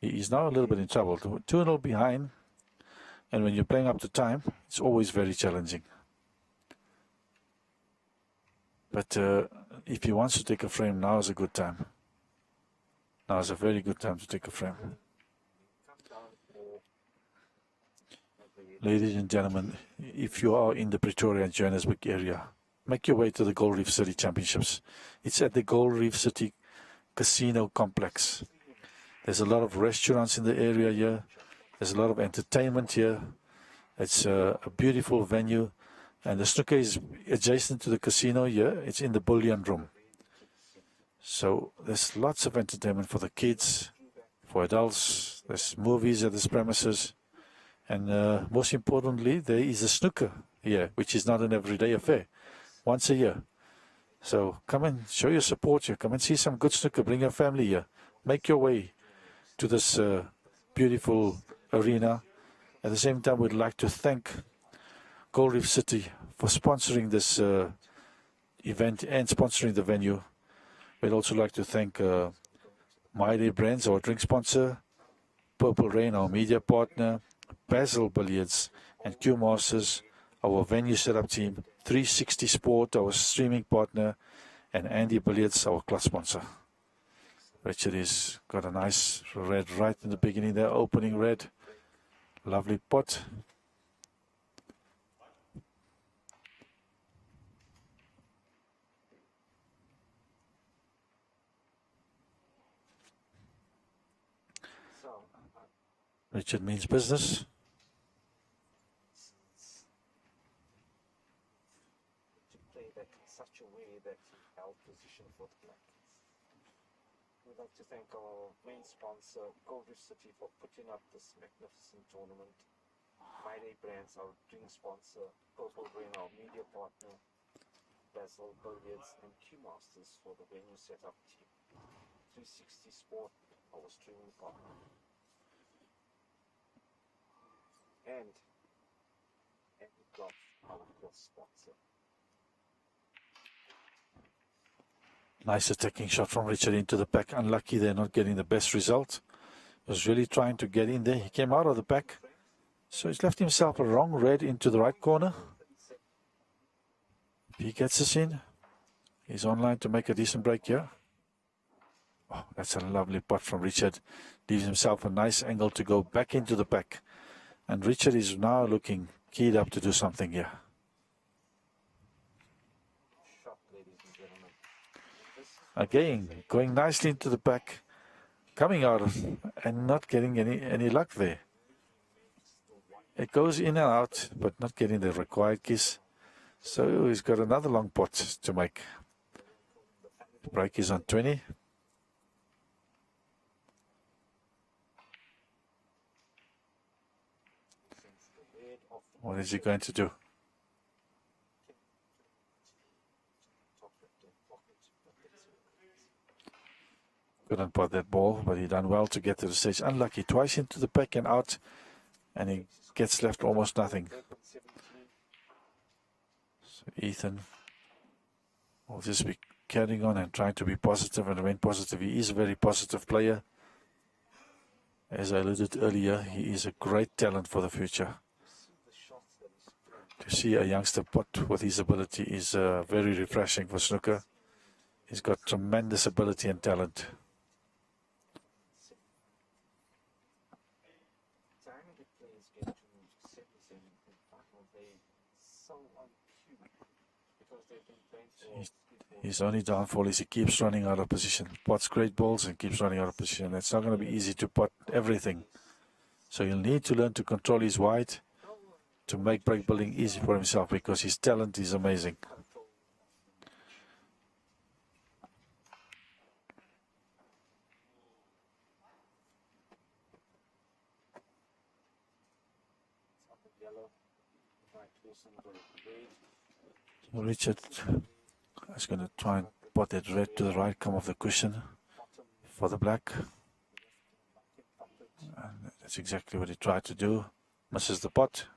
he's now a little bit in trouble. 2-0 behind. And when you're playing up to time, it's always very challenging. But if he wants to take a frame, now is a good time. Now is a very good time to take a frame. Ladies and gentlemen, if you are in the Pretoria and Johannesburg area, make your way to the Gold Reef City Championships. It's at the Gold Reef City Casino Complex. There's a lot of restaurants in the area here. There's a lot of entertainment here. It's a beautiful venue. And the snooker is adjacent to the casino here. It's in the bullion room. So there's lots of entertainment for the kids, for adults. There's movies at this premises. And most importantly, there is a snooker here, which is not an everyday affair, once a year. So come and show your support here. Come and see some good snooker. Bring your family here. Make your way to this beautiful arena. At the same time, we'd like to thank Gold Reef City for sponsoring this event and sponsoring the venue. We'd also like to thank My Day Brands, our drink sponsor, Purple Rain, our media partner, Basil Billiards, and Q Masters, our venue setup team, 360 Sport, our streaming partner, and Andy Billiards, our club sponsor. Richard has got a nice red right in the beginning there, opening red. Lovely pot. Richard means business. To play that in such a way that he held position for the black. We'd like to thank our main sponsor, Gold Reef City, for putting up this magnificent tournament. My Day Brands, our drink sponsor, Purple Rain, our media partner, Basil Billiards, and Q Masters for the venue setup team. 360 Sport, our streaming partner. And Golf, our club sponsor. Nice attacking shot from Richard into the pack. Unlucky they're not getting the best result. Was really trying to get in there. He came out of the pack. So he's left himself a wrong red into the right corner. If he gets this in, he's online to make a decent break here. Oh, that's a lovely putt from Richard. Leaves himself a nice angle to go back into the pack. And Richard is now looking keyed up to do something here. Shot, ladies and gentlemen. Again, going nicely into the pack, coming out of and not getting any luck there. It goes in and out, but not getting the required kiss. So he's got another long pot to make. The break is on 20. What is he going to do? Couldn't pot that ball, but he done well to get to the stage. Unlucky, twice into the pack and out, and he gets left almost nothing. So Ethan will just be carrying on and trying to be positive and remain positive. He is a very positive player. As I alluded earlier, he is a great talent for the future. To see a youngster pot with his ability is very refreshing for snooker. He's got tremendous ability and talent. His only downfall is he keeps running out of position. Pots great balls and keeps running out of position. It's not going to be easy to pot everything. So he'll need to learn to control his wide to make break building easy for himself, because his talent is amazing. Richard is going to try and pot that red to the right, come off the cushion for the black. And that's exactly what he tried to do. Misses the pot.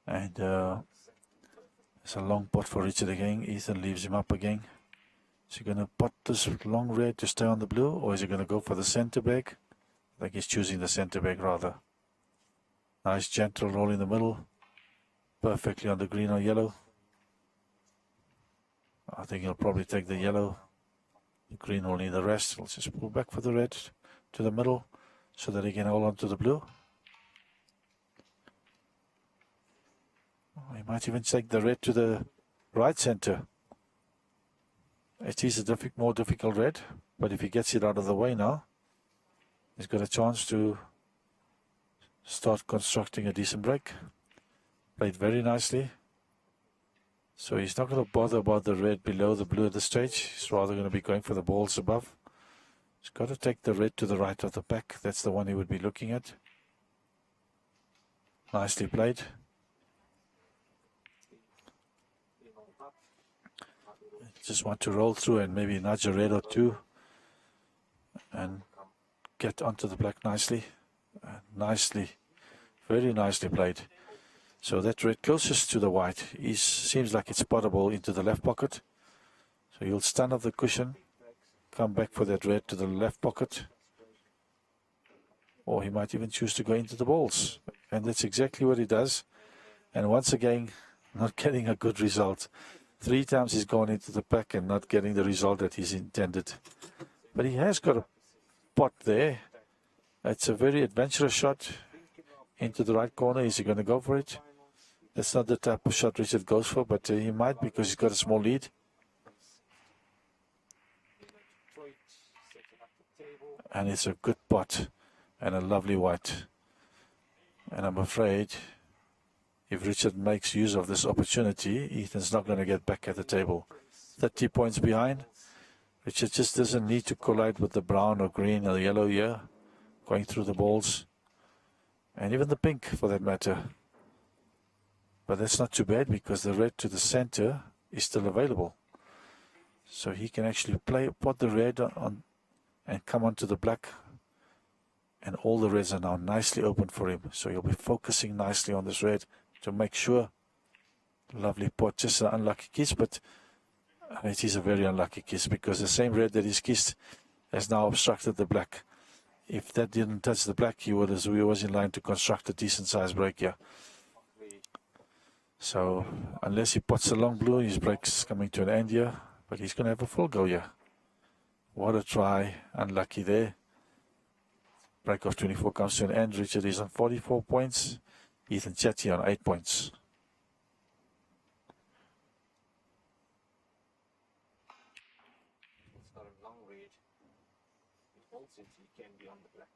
And it's a long pot for Richard again. Ethan leaves him up again. Is he going to pot this long red to stay on the blue, or is he going to go for the center bag? I think he's choosing the center bag rather. Nice gentle roll in the middle. Perfectly on the green or yellow. I think he'll probably take the yellow. The green will need the rest. He'll just pull back for the red to the middle so that he can hold on to the blue. He might even take the red to the right center. It is a more difficult red, but if he gets it out of the way now, he's got a chance to start constructing a decent break. Played very nicely. So he's not going to bother about the red below the blue at this stage. He's rather going to be going for the balls above. He's got to take the red to the right of the pack. That's the one he would be looking at. Nicely played. Just want to roll through and maybe nudge a red or two and get onto the black nicely. Nicely, very nicely played. So that red closest to the white seems like it's spottable into the left pocket. So he'll stand off the cushion, come back for that red to the left pocket. Or he might even choose to go into the balls. And that's exactly what he does. And once again, not getting a good result. 3 times he's gone into the pack and not getting the result that he's intended. But he has got a pot there. It's a very adventurous shot into the right corner. Is he going to go for it? That's not the type of shot Richard goes for, but he might because he's got a small lead. And it's a good pot and a lovely white. And I'm afraid if Richard makes use of this opportunity, Ethan's not going to get back at the table. 30 points behind. Richard just doesn't need to collide with the brown or green or yellow here, going through the balls. And even the pink for that matter. But that's not too bad because the red to the center is still available. So he can actually pot the red on and come onto the black. And all the reds are now nicely open for him. So he'll be focusing nicely on this red to make sure. Lovely pot, just an unlucky kiss, but it is a very unlucky kiss because the same red that he's kissed has now obstructed the black. If that didn't touch the black, he was in line to construct a decent sized break here. So unless he pots a long blue, his break's coming to an end here, but he's going to have a full go here. What a try, unlucky there. Break of 24 comes to an end. Richard is on 44 points. Ethan Chetty on 8 points. It's got a long read. He holds it, he can be on the black.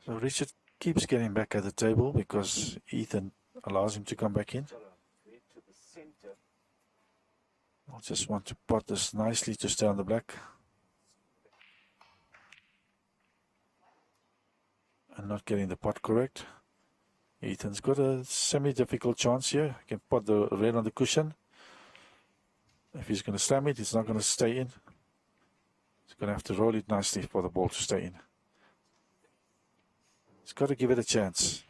So Richard keeps getting back at the table because Ethan allows him to come back in. I just want to pot this nicely to stay on the black. And not getting the pot correct. Ethan's got a semi-difficult chance here. He can pot the red on the cushion. If he's going to slam it, it's not going to stay in. He's going to have to roll it nicely for the ball to stay in. He's got to give it a chance.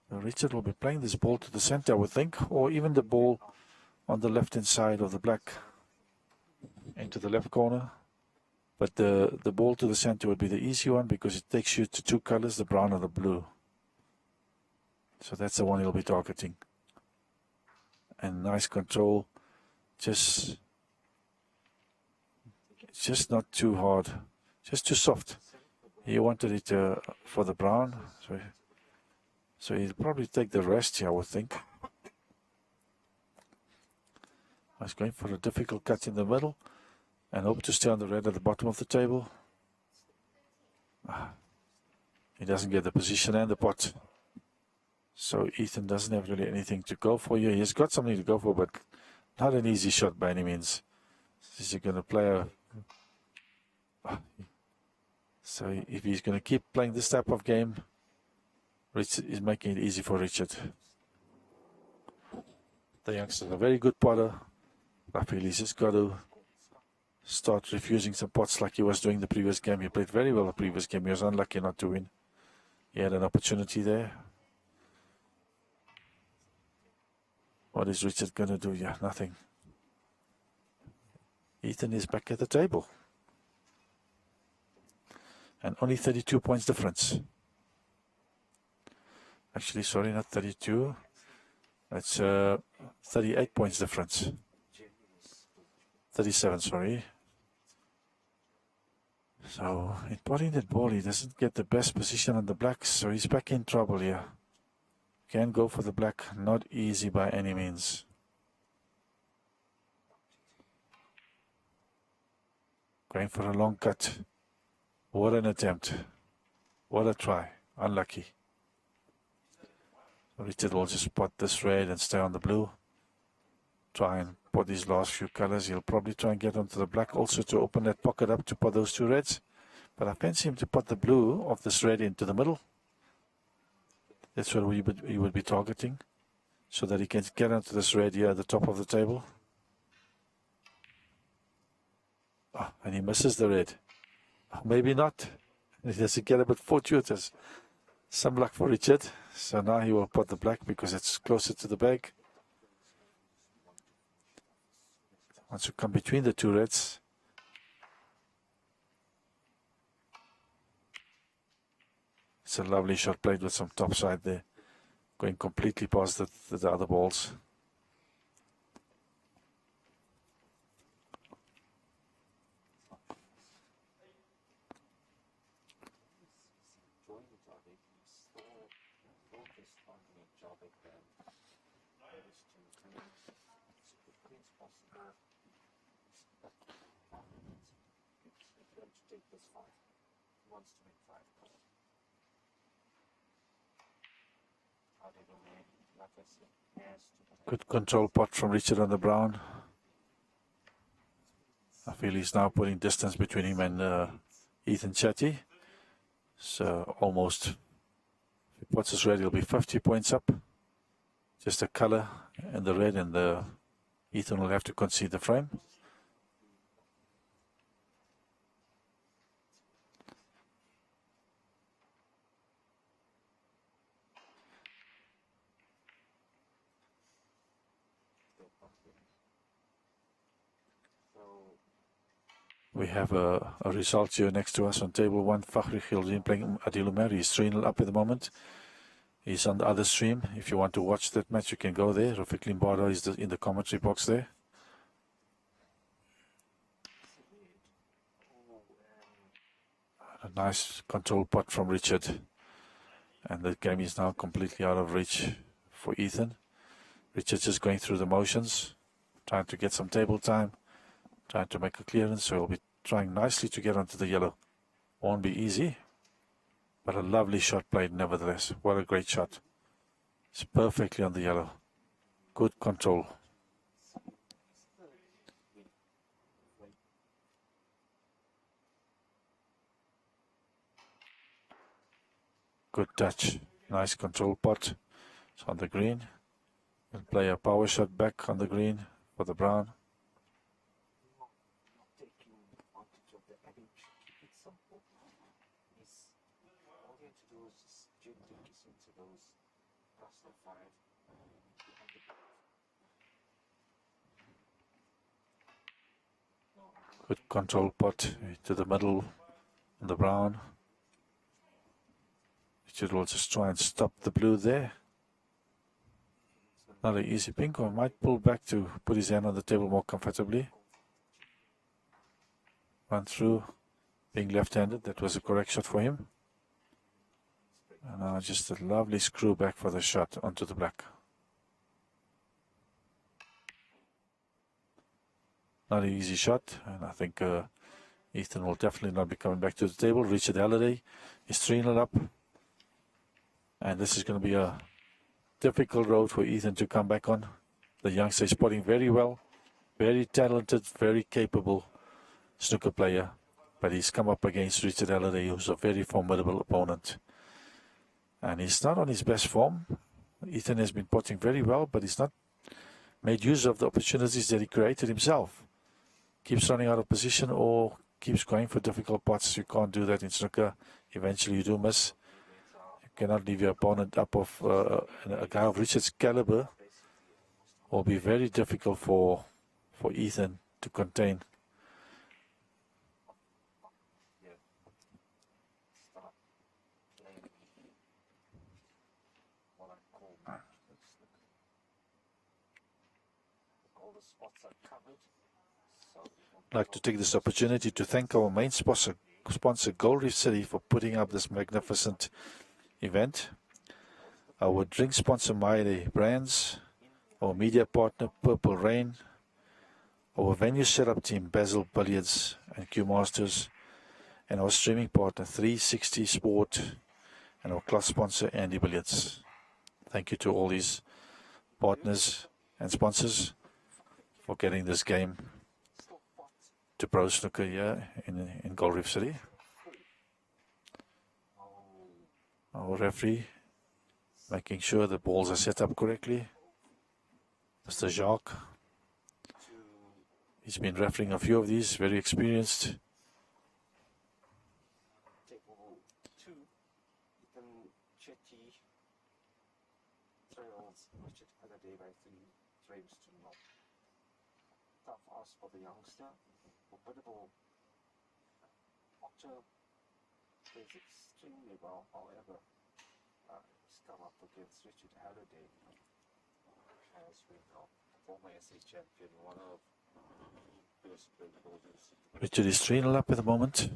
Richard will be playing this ball to the center, I would think, or even the ball on the left-hand side of the black into the left corner. But the ball to the center would be the easy one because it takes you to 2 colors, the brown and the blue. So that's the one he'll be targeting. And nice control. It's just not too hard, just too soft. He wanted it for the brown, so he'll probably take the rest here, I would think. He's going for a difficult cut in the middle and hope to stay on the red at the bottom of the table. He doesn't get the position and the pot. So Ethan doesn't have really anything to go for here. He's got something to go for, but not an easy shot by any means. Is he going to play a... So if he's going to keep playing this type of game, Richard is making it easy for Richard. The youngster's a very good potter. I feel he's just got to start refusing some pots like he was doing the previous game. He played very well the previous game. He was unlucky not to win. He had an opportunity there. What is Richard going to do? Yeah, nothing. Ethan is back at the table. And only 32 points difference. Actually, sorry, not 32. That's 38 points difference. 37, sorry. So, in potting that ball, he doesn't get the best position on the blacks, so he's back in trouble here. Can go for the black, not easy by any means. Going for a long cut. What an attempt. What a try. Unlucky. Richard will just spot this red and stay on the blue. Try and pot these last few colors. He'll probably try and get onto the black also to open that pocket up to pot those two reds. But I fancy him to pot the blue of this red into the middle. That's what we would be targeting, so that he can get onto this red here at the top of the table. Oh, and he misses the red. Oh, maybe not. He has to get a bit fortuitous. Some luck for Richard. So now he will pot the black because it's closer to the bag. Once you come between the two reds. It's a lovely shot played with some topside there. Going completely past the other balls. Good control pot from Richard on the brown. I feel he's now putting distance between him and Ethan Chatty. So almost, if he pots his red, he'll be 50 points up. Just a color and the red, and the Ethan will have to concede the frame. We have a result here next to us on table 1. Fakhri Khildin playing Adil Umer. He's 3-0 up at the moment. He's on the other stream. If you want to watch that match, you can go there. Rafiq Limbada is in the commentary box there. A nice control pot from Richard. And the game is now completely out of reach for Ethan. Richard just going through the motions, trying to get some table time. Trying to make a clearance, so he'll be trying nicely to get onto the yellow. Won't be easy, but a lovely shot played nevertheless. What a great shot. It's perfectly on the yellow. Good control. Good touch. Nice control pot. It's on the green. We'll play a power shot back on the green for the brown. Good control pot to the middle on the brown. Richard will just try and stop the blue there. Not an easy pink, or might pull back to put his hand on the table more comfortably. Run through, being left-handed, that was a correct shot for him. And now just a lovely screw back for the shot onto the black. Not an easy shot, and I think Ethan will definitely not be coming back to the table. Richard Halliday is 3-0 up. And this is going to be a difficult road for Ethan to come back on. The youngster is putting very well, very talented, very capable snooker player. But he's come up against Richard Halliday, who's a very formidable opponent. And he's not on his best form. Ethan has been potting very well, but he's not made use of the opportunities that he created himself. Keeps running out of position or keeps going for difficult pots. You can't do that in snooker. Eventually you do miss. You cannot leave your opponent up of a guy of Richard's caliber. Will be very difficult for Ethan to contain. I'd like to take this opportunity to thank our main sponsor Gold Reef City, for putting up this magnificent event. Our drink sponsor, Maile Brands. Our media partner, Purple Rain. Our venue setup team, Basil Billiards and Q Masters. And our streaming partner, 360 Sport. And our club sponsor, Andy Billiards. Thank you to all these partners and sponsors for getting this game to Pro Snooker here in Gold Reef City. Our referee making sure the balls are set up correctly. Mr. Jacques. He's been refereeing a few of these, very experienced. Table 2, Ethan Chetty trails Richard Halliday by 3 frames to 0. Tough ask for the youngster. Formidable Otter plays extremely well, however, he's come up against Richard Halliday, as we know, former SA champion, one of the best played bowlers. Richard is 3-0 up at the moment.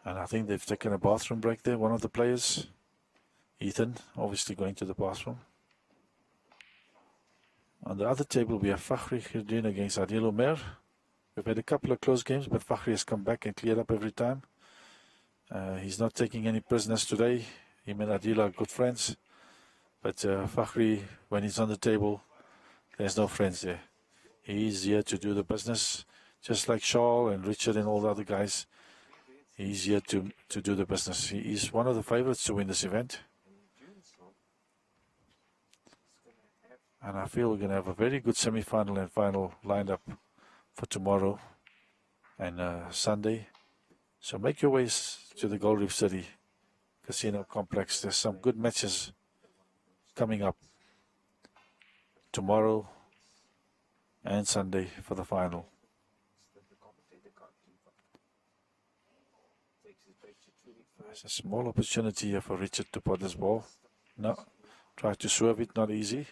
And I think they've taken a bathroom break there, one of the players. Ethan, obviously going to the bathroom. On the other table, we have Fakhri Khirdin against Adil Umer. We've had a couple of close games, but Fakhri has come back and cleared up every time. He's not taking any prisoners today. Him and Adil are good friends. But Fakhri, when he's on the table, there's no friends there. He's here to do the business, just like Charles and Richard and all the other guys. He's here to do the business. He is one of the favorites to win this event. And I feel we're going to have a very good semi-final and final lined up for tomorrow and Sunday. So make your ways to the Gold Reef City Casino Complex. There's some good matches coming up tomorrow and Sunday for the final. There's a small opportunity here for Richard to put this ball. No, try to swerve it, not easy.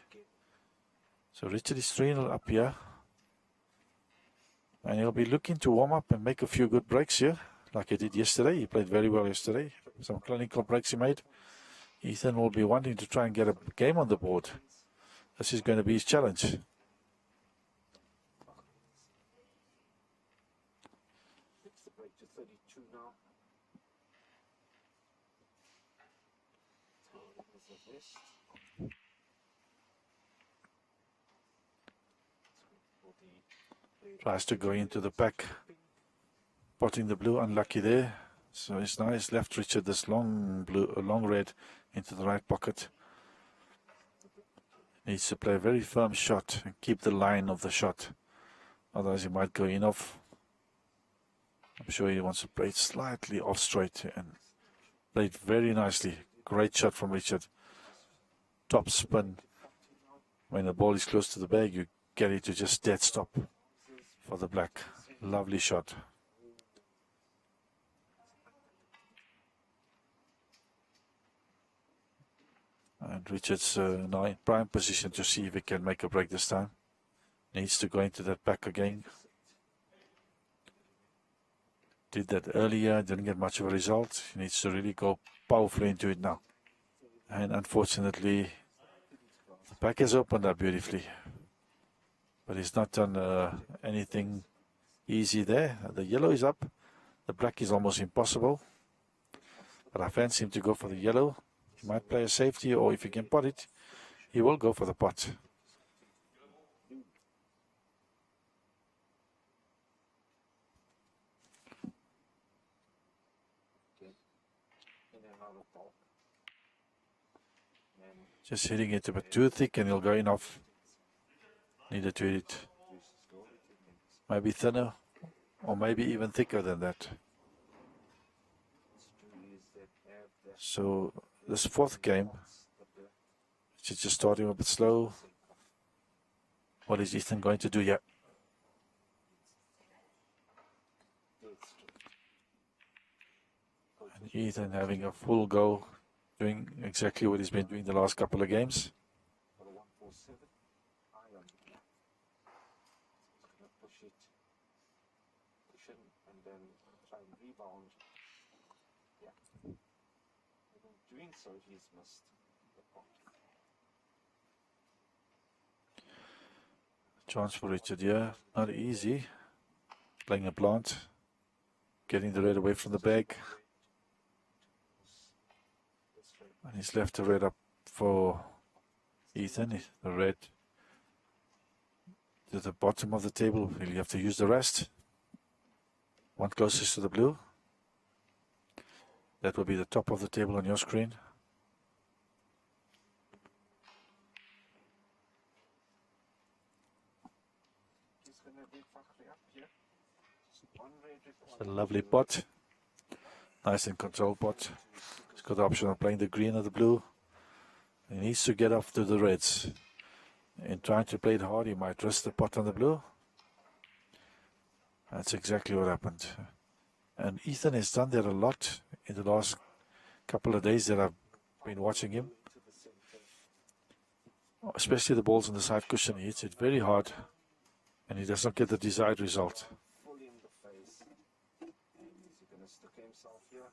So Richard is 3-0 up here. And he'll be looking to warm up and make a few good breaks here, like he did yesterday. He played very well yesterday. Some clinical breaks he made. Ethan will be wanting to try and get a game on the board. This is going to be his challenge. Fix the break to 32 now. Tries to go into the back, potting the blue, unlucky there. So it's nice, left Richard this long blue, long red into the right pocket. Needs to play a very firm shot and keep the line of the shot. Otherwise he might go in off. I'm sure he wants to play it slightly off straight and play it very nicely. Great shot from Richard. Top spin. When the ball is close to the bag, you get it to just dead stop for the black. Lovely shot. And Richard's now in prime position to see if he can make a break this time. Needs to go into that back again. Did that earlier, didn't get much of a result. He needs to really go powerfully into it now. And unfortunately, the back has opened up beautifully. But he's not done anything easy there. The yellow is up. The black is almost impossible. But I fancy him to go for the yellow. He might play a safety, or if he can pot it, he will go for the pot. Just hitting it a bit too thick and he'll go in off. Needed to hit it maybe thinner or maybe even thicker than that. So this fourth game, it's just starting a bit slow. What is Ethan going to do here? And Ethan having a full go, doing exactly what he's been doing the last couple of games. think so. He's missed the pot. Chance for Richard, yeah. Not easy. Playing a plant. Getting the red away from the bag. And he's left the red up for Ethan. The red to the bottom of the table. He'll have to use the rest. One closest to the blue. That will be the top of the table on your screen. He's going to be fucking up here. One red It's a lovely pot. Nice and controlled pot. He's got the option of playing the green or the blue. He needs to get off to the reds. In trying to play it hard, he might risk the pot on the blue. That's exactly what happened. And Ethan has done that a lot in the last couple of days that I've been watching him. Especially the balls on the side cushion. He hits it very hard and he does not get the desired result. fully in the face. And is he going to stick himself here?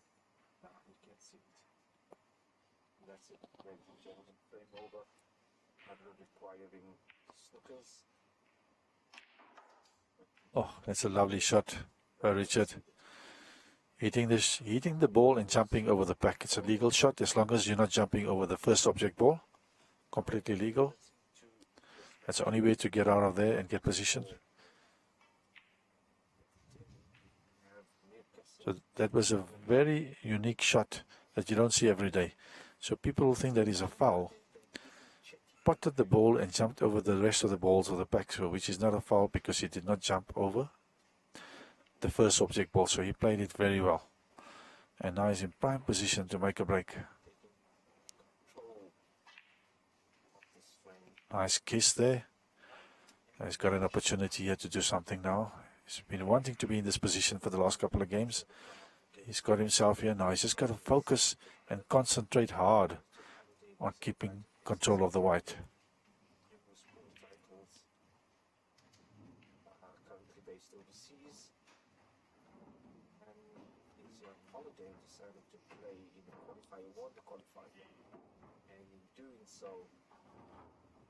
No, he can't see it. That's it, ladies and gentlemen. Frame over. Not requiring snookers. Oh, that's a lovely shot by Richard. Hitting the ball and jumping over the pack. It's a legal shot as long as you're not jumping over the first object ball. Completely legal. That's the only way to get out of there and get positioned. So that was a very unique shot that you don't see every day. So people will think that is a foul. Potted the ball and jumped over the rest of the balls of the pack, so which is not a foul because he did not jump over the first object ball. So he played it very well. And now he's in prime position to make a break. Nice kiss there. He's got an opportunity here to do something now. He's been wanting to be in this position for the last couple of games. He's got himself here now. He's just got to focus and concentrate hard on keeping control of the white. Currently based overseas. And he's on holiday and decided to play in the qualifier, won the qualifier. And in doing so,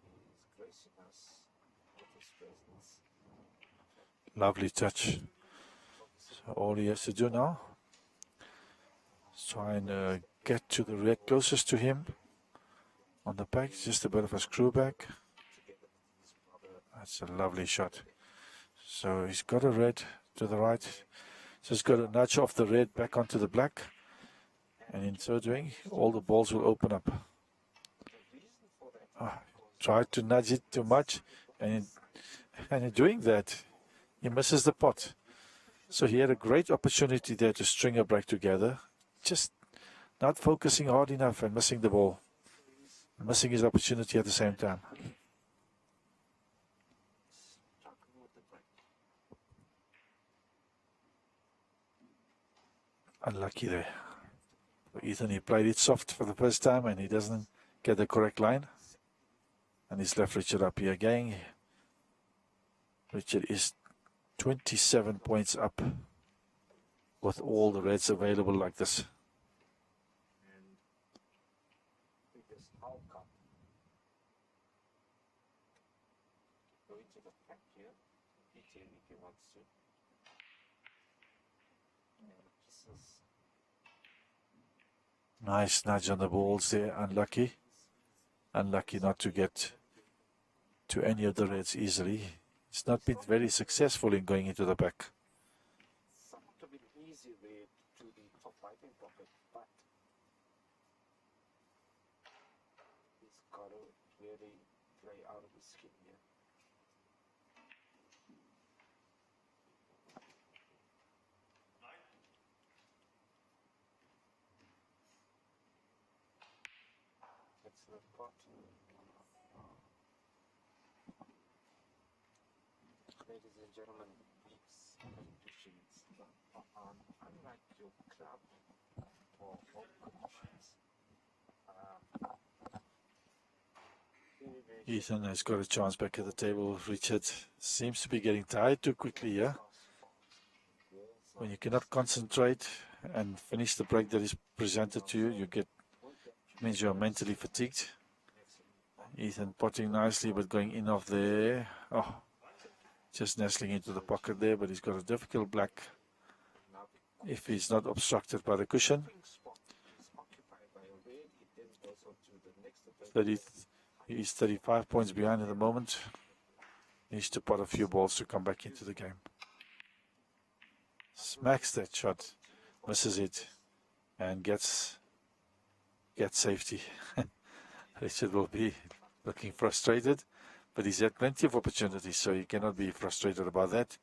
he's gracing us with his presence. Lovely touch. So all he has to do now is try and get to the red closest to him on the back. Just a bit of a screw back. That's a lovely shot. So he's got a red to the right. Just got to nudge off the red back onto the black. And in so doing, all the balls will open up. Tried to nudge it too much. And in doing that, he misses the pot. So he had a great opportunity there to string a break together. Just not focusing hard enough and missing the ball. Missing his opportunity at the same time. Unlucky there. Ethan, he played it soft for the first time and he doesn't get the correct line. And he's left Richard up here again. Richard is 27 points up with all the reds available like this. Nice nudge on the balls there. Unlucky. Unlucky not to get to any of the reds easily. It's not been very successful in going into the back. Somewhat of an easy way to the top right-hand pocket, but he's got to really play out of his skin here. Excellent pot. Ladies and gentlemen, these conditions are unlike your club or conditions. Ethan has got a chance back at the table. Richard seems to be getting tired too quickly here. When you cannot concentrate and finish the break that is presented to you, you get Means you're mentally fatigued. Ethan potting nicely, but going in off there. Oh, just nestling into the pocket there, but he's got a difficult black if he's not obstructed by the cushion. 30, he's 35 points behind at the moment. Needs to pot a few balls to come back into the game. Smacks that shot, misses it, and gets safety. Richard will be looking frustrated, but he's had plenty of opportunities, so he cannot be frustrated about that.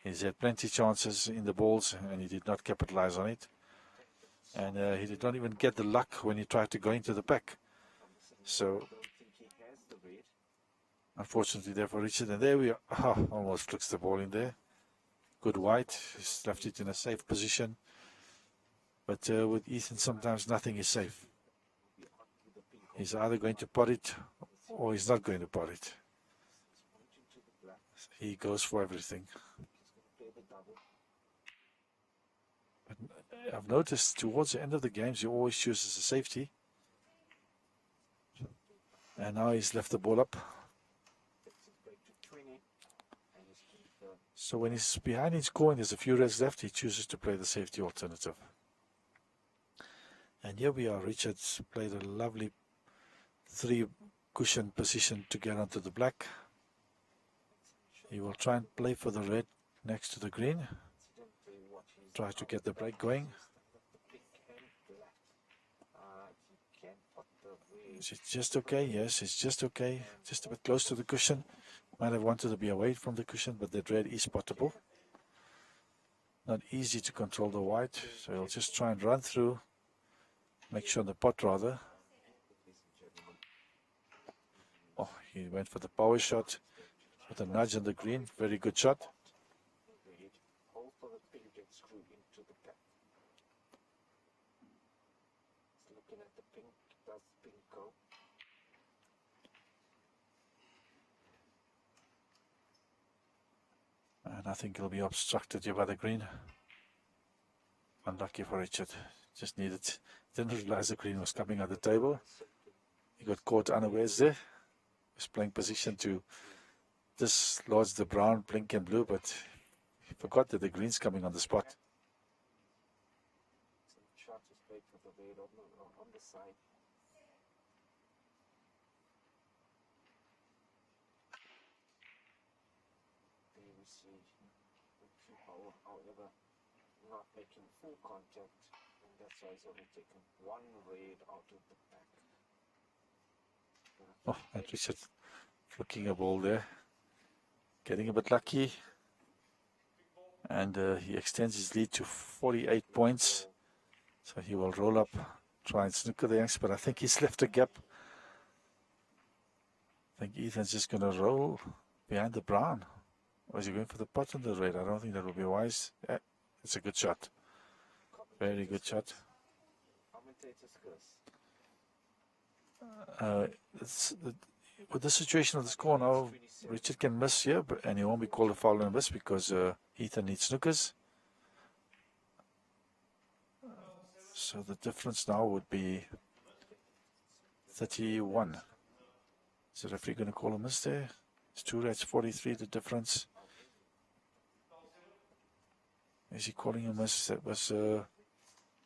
He's had plenty of chances in the balls, and he did not capitalize on it. And he did not even get the luck when he tried to go into the pack. So, unfortunately there for Richard, and there we are. Oh, almost flicks the ball in there. Good white, he's left it in a safe position. But with Ethan, sometimes nothing is safe. He's either going to pot it or he's not going to pot it. He goes for everything. But I've noticed towards the end of the games, he always chooses a safety. And now he's left the ball up. So when he's behind in score and there's a few reds left, he chooses to play the safety alternative. And here we are. Richard's played a lovely 3 cushion position to get onto the black. He will try and play for the red next to the green. Try to get the break going. Is it just okay? Yes, it's just okay. Just a bit close to the cushion. Might have wanted to be away from the cushion, but that red is potable. Not easy to control the white, so he'll just try and run through. Make sure the pot rather. Oh, he went for the power shot with a nudge on the green. Very good shot. And I think he'll be obstructed here by the green. Unlucky for Richard. Just didn't realize the green was coming on the table. He got caught unawares there. Was playing position to dislodge the brown, pink and blue, but he forgot that the green's coming on the spot. However, not making full contact, and that's why he's only taken 1 red out of the pack. Oh, and Richard flicking a ball there, getting a bit lucky, and he extends his lead to 48 points. So he will roll up, try and snooker the Yanks, but I think he's left a gap. I think Ethan's just going to roll behind the brown. Or is he going for the pot on the red? I don't think that will be wise. Yeah, it's a good shot. Very good shot. With the situation of the score now, Richard can miss here, and he won't be called a foul and miss because Ethan needs snookers. So the difference now would be 31. Is the referee going to call a miss there? It's 2 reds, 43 the difference. Is he calling a miss? That was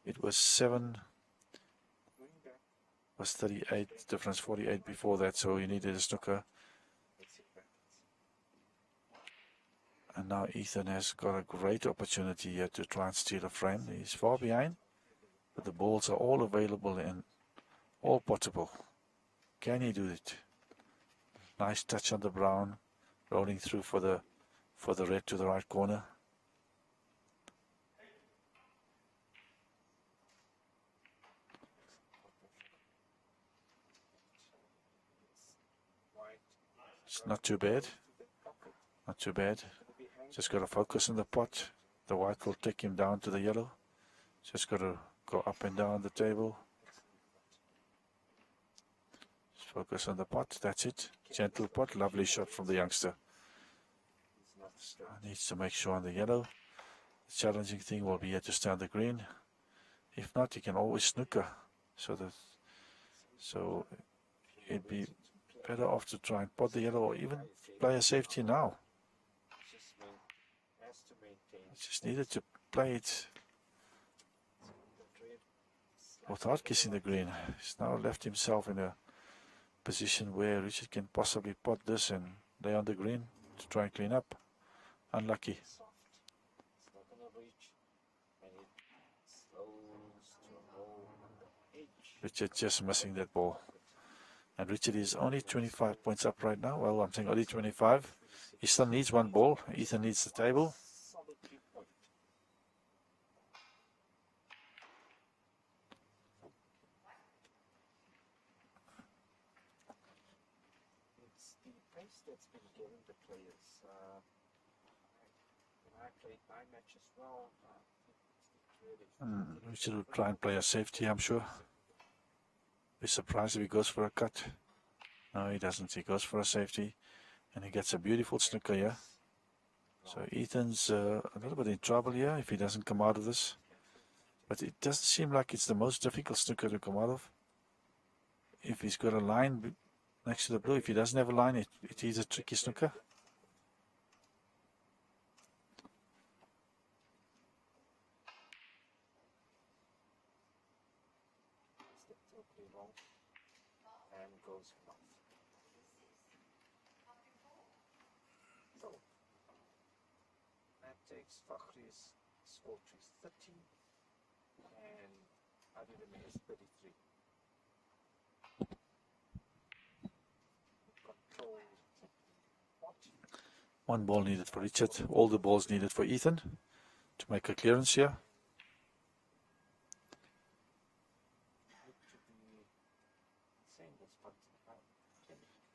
it was 7. Was 38 difference, 48 before that, so he needed a snooker. And now Ethan has got a great opportunity here to try and steal a frame. He's far behind, but the balls are all available and all potable. Can he do it? Nice touch on the brown, rolling through for the red to the right corner. It's not too bad. Not too bad. Just got to focus on the pot. The white will take him down to the yellow. Just got to go up and down the table. Just focus on the pot. That's it. Gentle pot. Lovely shot from the youngster. Needs to make sure on the yellow. The challenging thing will be here to stay on the green. If not, you can always snooker. So that So it'd be better off to try and pot the yellow or even play a safety now. Has to maintain Just needed to play it the red. without kissing the green. He's now left himself in a position where Richard can possibly pot this and lay on the green to try and clean up. Unlucky. Soft. It's not gonna reach, and it slows to roll on the edge. Richard just missing that ball. And Richard is only 25 points up right now. Well, I'm saying only 25. He still needs one ball. Ethan needs the table. Solid 3-point. It's the pace that's been given the players. When I played my match as well, it's really Richard will try and play a safety, I'm sure. Be surprised if he goes for a cut. No, he doesn't. He goes for a safety. And he gets a beautiful snooker here. So Ethan's a little bit in trouble here if he doesn't come out of this. But it doesn't seem like it's the most difficult snooker to come out of. If he's got a line next to the blue, if he doesn't have a line, it is a tricky snooker. stepped totally wrong and goes off. So that takes Fakhri's score to 30 and Adil is 33. Control 40. One ball needed for Richard. All the balls needed for Ethan to make a clearance here.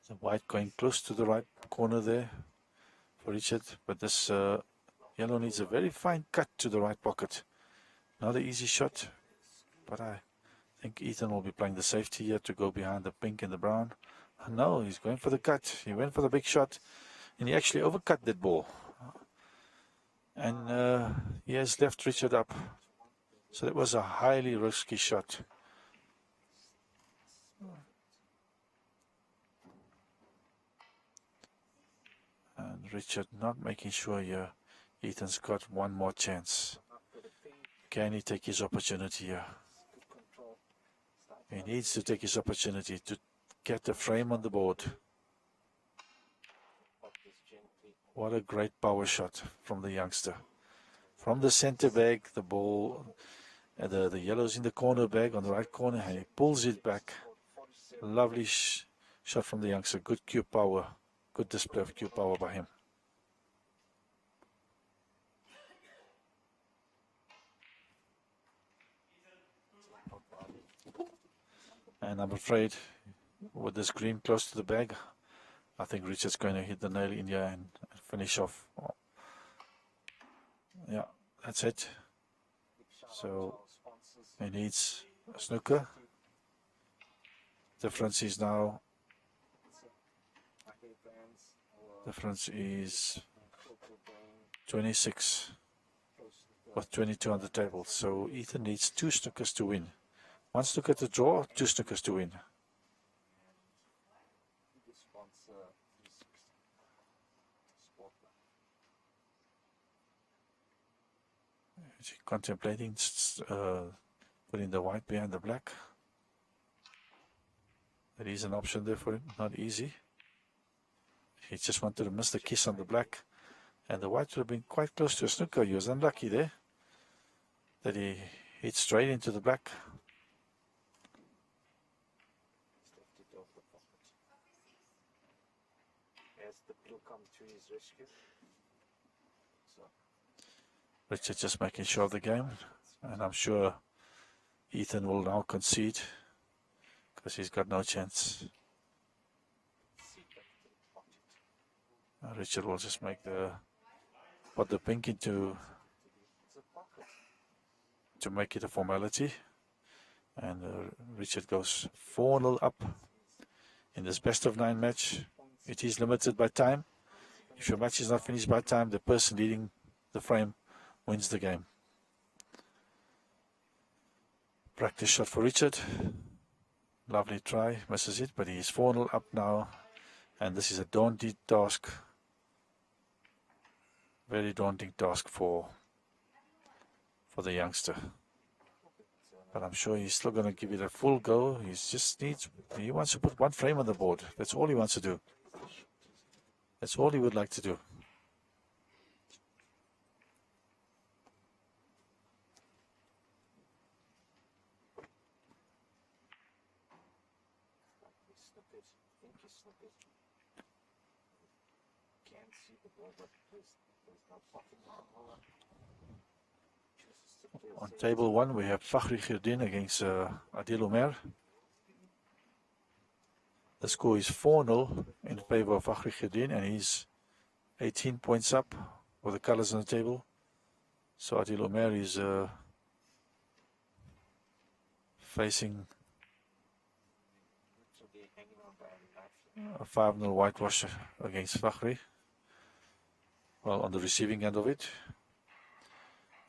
The white going close to the right corner there for Richard, but this yellow needs a very fine cut to the right pocket. Not an easy shot, but I think Ethan will be playing the safety here to go behind the pink and the brown. No, he's going for the cut. He went for the big shot, and he actually overcut that ball. And he has left Richard up. So that was a highly risky shot. And Richard not making sure here Ethan's got one more chance. Can he take his opportunity here? He needs to take his opportunity to get the frame on the board. What a great power shot from the youngster. From the center bag, the ball, the yellow's in the corner bag on the right corner, and he pulls it back. Lovely shot from the youngster. Good cue power. Good display of cue power by him. And I'm afraid with this green close to the bag, I think Richard's going to hit the nail in here and finish off. Yeah, that's it. So he needs a snooker. Difference is now, difference is 26 with 22 on the table. So Ethan needs 2 snookers to win. 1 snooker to draw, 2 snookers to win. Contemplating putting the white behind the black. There is an option there for him, not easy. He just wanted to miss the kiss on the black, and the white would have been quite close to a snooker. He was unlucky there that he hit straight into the black. As the blue come to his rescue. So Richard just making sure of the game, and I'm sure Ethan will now concede because he's got no chance. Richard will just make put the pink into to make it a formality, and Richard goes 4-0 up in this best of 9 match. It is limited by time. If your match is not finished by time, the person leading the frame wins the game. Practice shot for Richard. Lovely try, misses it, but he's 4-0 up now, and this is a daunting task. Very daunting task for the youngster. But I'm sure he's still going to give it a full go. He wants to put one frame on the board. That's all he wants to do. That's all he would like to do. On table 1, we have Fakhri Khirdin against Adil Umer. The score is 4-0 in favor of Fakhri Khirdin, and he's 18 points up with the colors on the table. So Adil Umer is facing a 5-0 whitewash against Fakhri. Well, on the receiving end of it.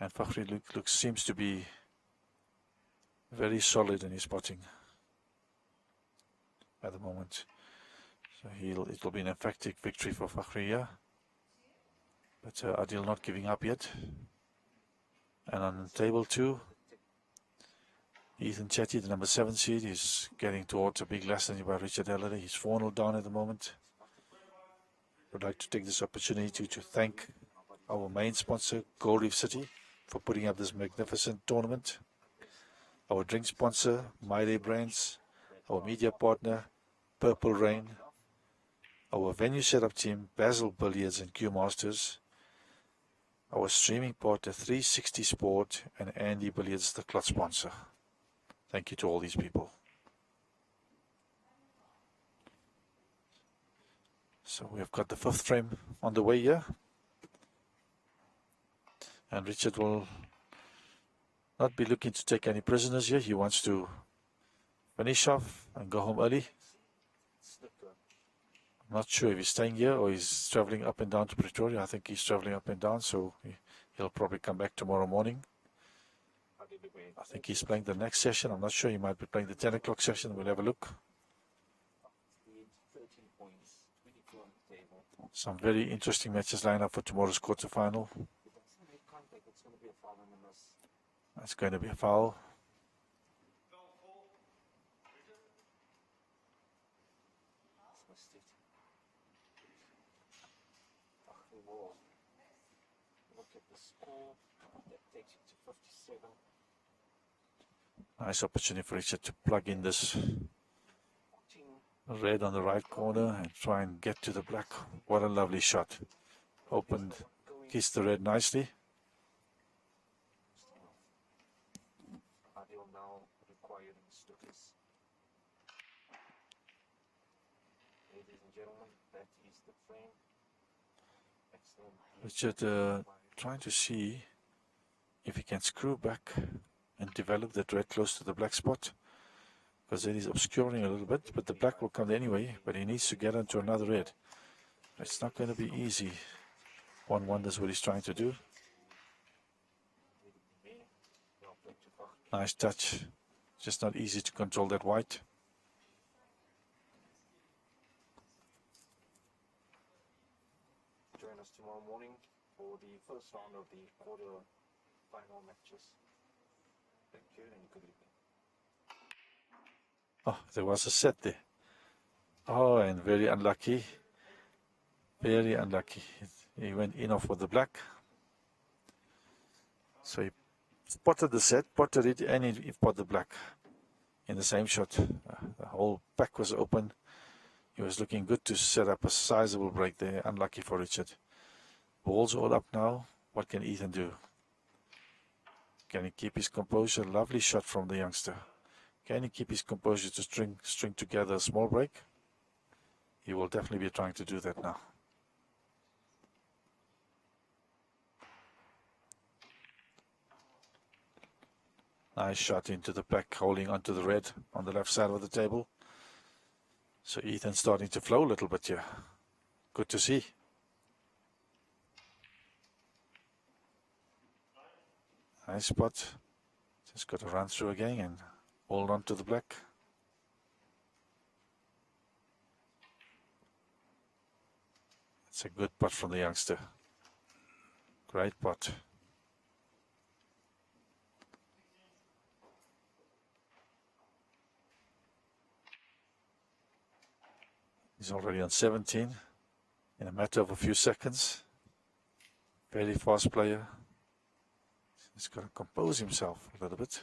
And Fakhri seems to be very solid in his putting at the moment. So it'll be an emphatic victory for Fakhri here. But Adil not giving up yet. And on table 2, Ethan Chetty, the number 7 seed, is getting towards a big lesson by Richard Halliday. He's 4-0 down at the moment. I'd like to take this opportunity to thank our main sponsor, Gold Reef City, for putting up this magnificent tournament. Our drink sponsor, My Day Brands, our media partner, Purple Rain, our venue setup team, Basil Billiards and Q Masters, our streaming partner, 360 Sport, and Andy Billiards, the club sponsor. Thank you to all these people. So we have got the 5th frame on the way here. And Richard will not be looking to take any prisoners here. He wants to finish off and go home early. I'm not sure if he's staying here or he's traveling up and down to Pretoria. I think he's traveling up and down, so he'll probably come back tomorrow morning. I think he's playing the next session. I'm not sure. He might be playing the 10 o'clock session. We'll have a look. Some very interesting matches lined up for tomorrow's quarterfinal. It's going to be a foul. Nice opportunity for Richard to plug in this red on the right corner and try and get to the black. What a lovely shot. Opened, kissed the red nicely. Richard trying to see if he can screw back and develop that red close to the black spot, because it is obscuring a little bit, but the black will come anyway, but he needs to get onto another red. It's not going to be easy. 1-1, that's what he's trying to do. Nice touch. Just not easy to control that white. Join us tomorrow morning for the first round of the quarter final matches. Thank you and good evening. Oh, there was a set there. Oh, and very unlucky. Very unlucky. He went in off with the black. So he spotted the set, potted it, and he potted the black in the same shot. The whole pack was open. He was looking good to set up a sizable break there. Unlucky for Richard. Ball's all up now. What can Ethan do? Can he keep his composure? Lovely shot from the youngster. Can he keep his composure to string together a small break? He will definitely be trying to do that now. Nice shot into the black, holding onto the red on the left side of the table. So Ethan's starting to flow a little bit here. Good to see. Nice spot. Just got to run through again and hold on to the black. It's a good putt from the youngster. Great putt. He's already on 17 in a matter of a few seconds. Very fast player. He's got to compose himself a little bit.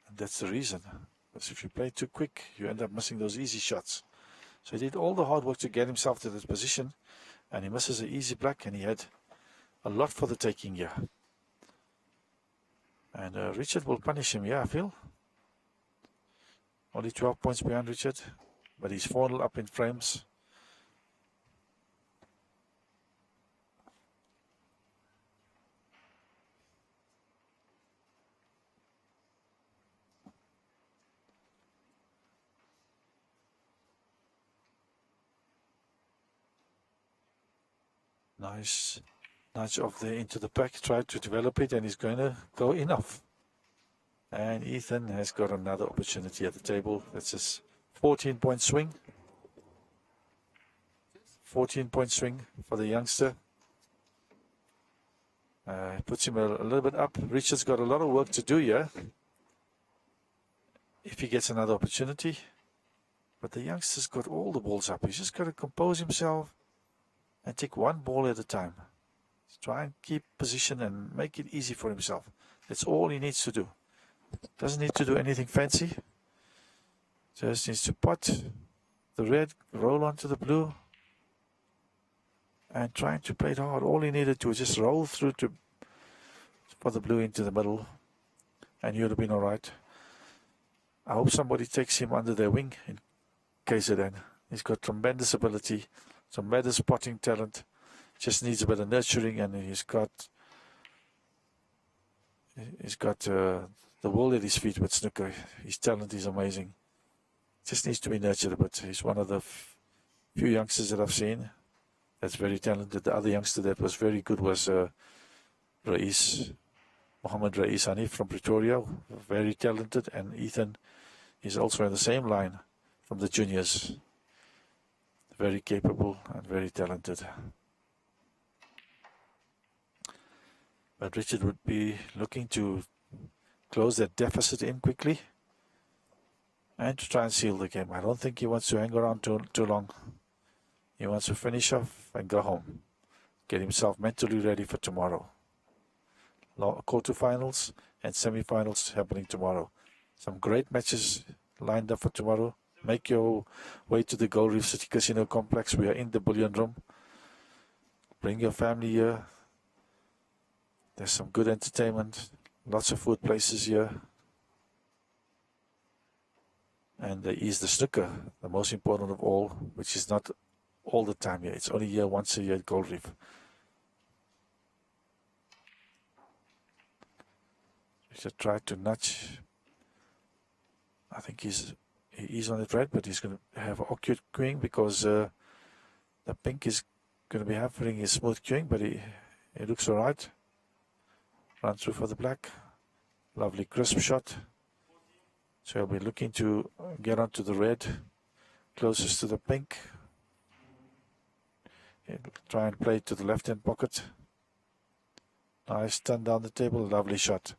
And that's the reason. Because if you play too quick, you end up missing those easy shots. So he did all the hard work to get himself to this position, and he misses an easy black, and he had a lot for the taking here. And Richard will punish him, yeah, I feel. Only 12 points behind Richard, but he's 4-0 up in frames. Nice nudge off there into the pack, tried to develop it, and he's going to go enough. And Ethan has got another opportunity at the table. That's his 14-point swing. 14-point swing for the youngster. Puts him a little bit up. Richard's got a lot of work to do here if he gets another opportunity. But the youngster's got all the balls up. He's just got to compose himself and take one ball at a time. Try and keep position and make it easy for himself. That's all he needs to do. Doesn't need to do anything fancy. Just needs to putt the red, roll onto the blue, and trying to play it hard. All he needed to was just roll through for the blue into the middle, and he would have been all right. I hope somebody takes him under their wing in KZN. He's got tremendous ability, tremendous spotting talent. Just needs a bit of nurturing, and he's got the world at his feet with snooker. His talent is amazing. Just needs to be nurtured a bit. He's one of the few youngsters that I've seen that's very talented. The other youngster that was very good was Mohammed Rais Hanif from Pretoria, very talented, and Ethan is also in the same line from the juniors. Very capable and very talented. But Richard would be looking to close that deficit in quickly and to try and seal the game. I don't think he wants to hang around too long. He wants to finish off and go home. Get himself mentally ready for tomorrow. Quarterfinals and semi-finals happening tomorrow. Some great matches lined up for tomorrow. Make your way to the Gold Reef City Casino Complex. We are in the Bullion Room. Bring your family here. There's some good entertainment. Lots of food places here. And there is the snooker, the most important of all, which is not all the time here. It's only here once a year at Gold Reef. Richard tried to nudge. I think he's on it right, but he's going to have awkward queuing because the pink is going to be having his smooth queuing, but he looks all right. Run through for the black. Lovely crisp shot. So he'll be looking to get onto the red, closest to the pink. He'll try and play it to the left-hand pocket. Nice turn down the table, lovely shot.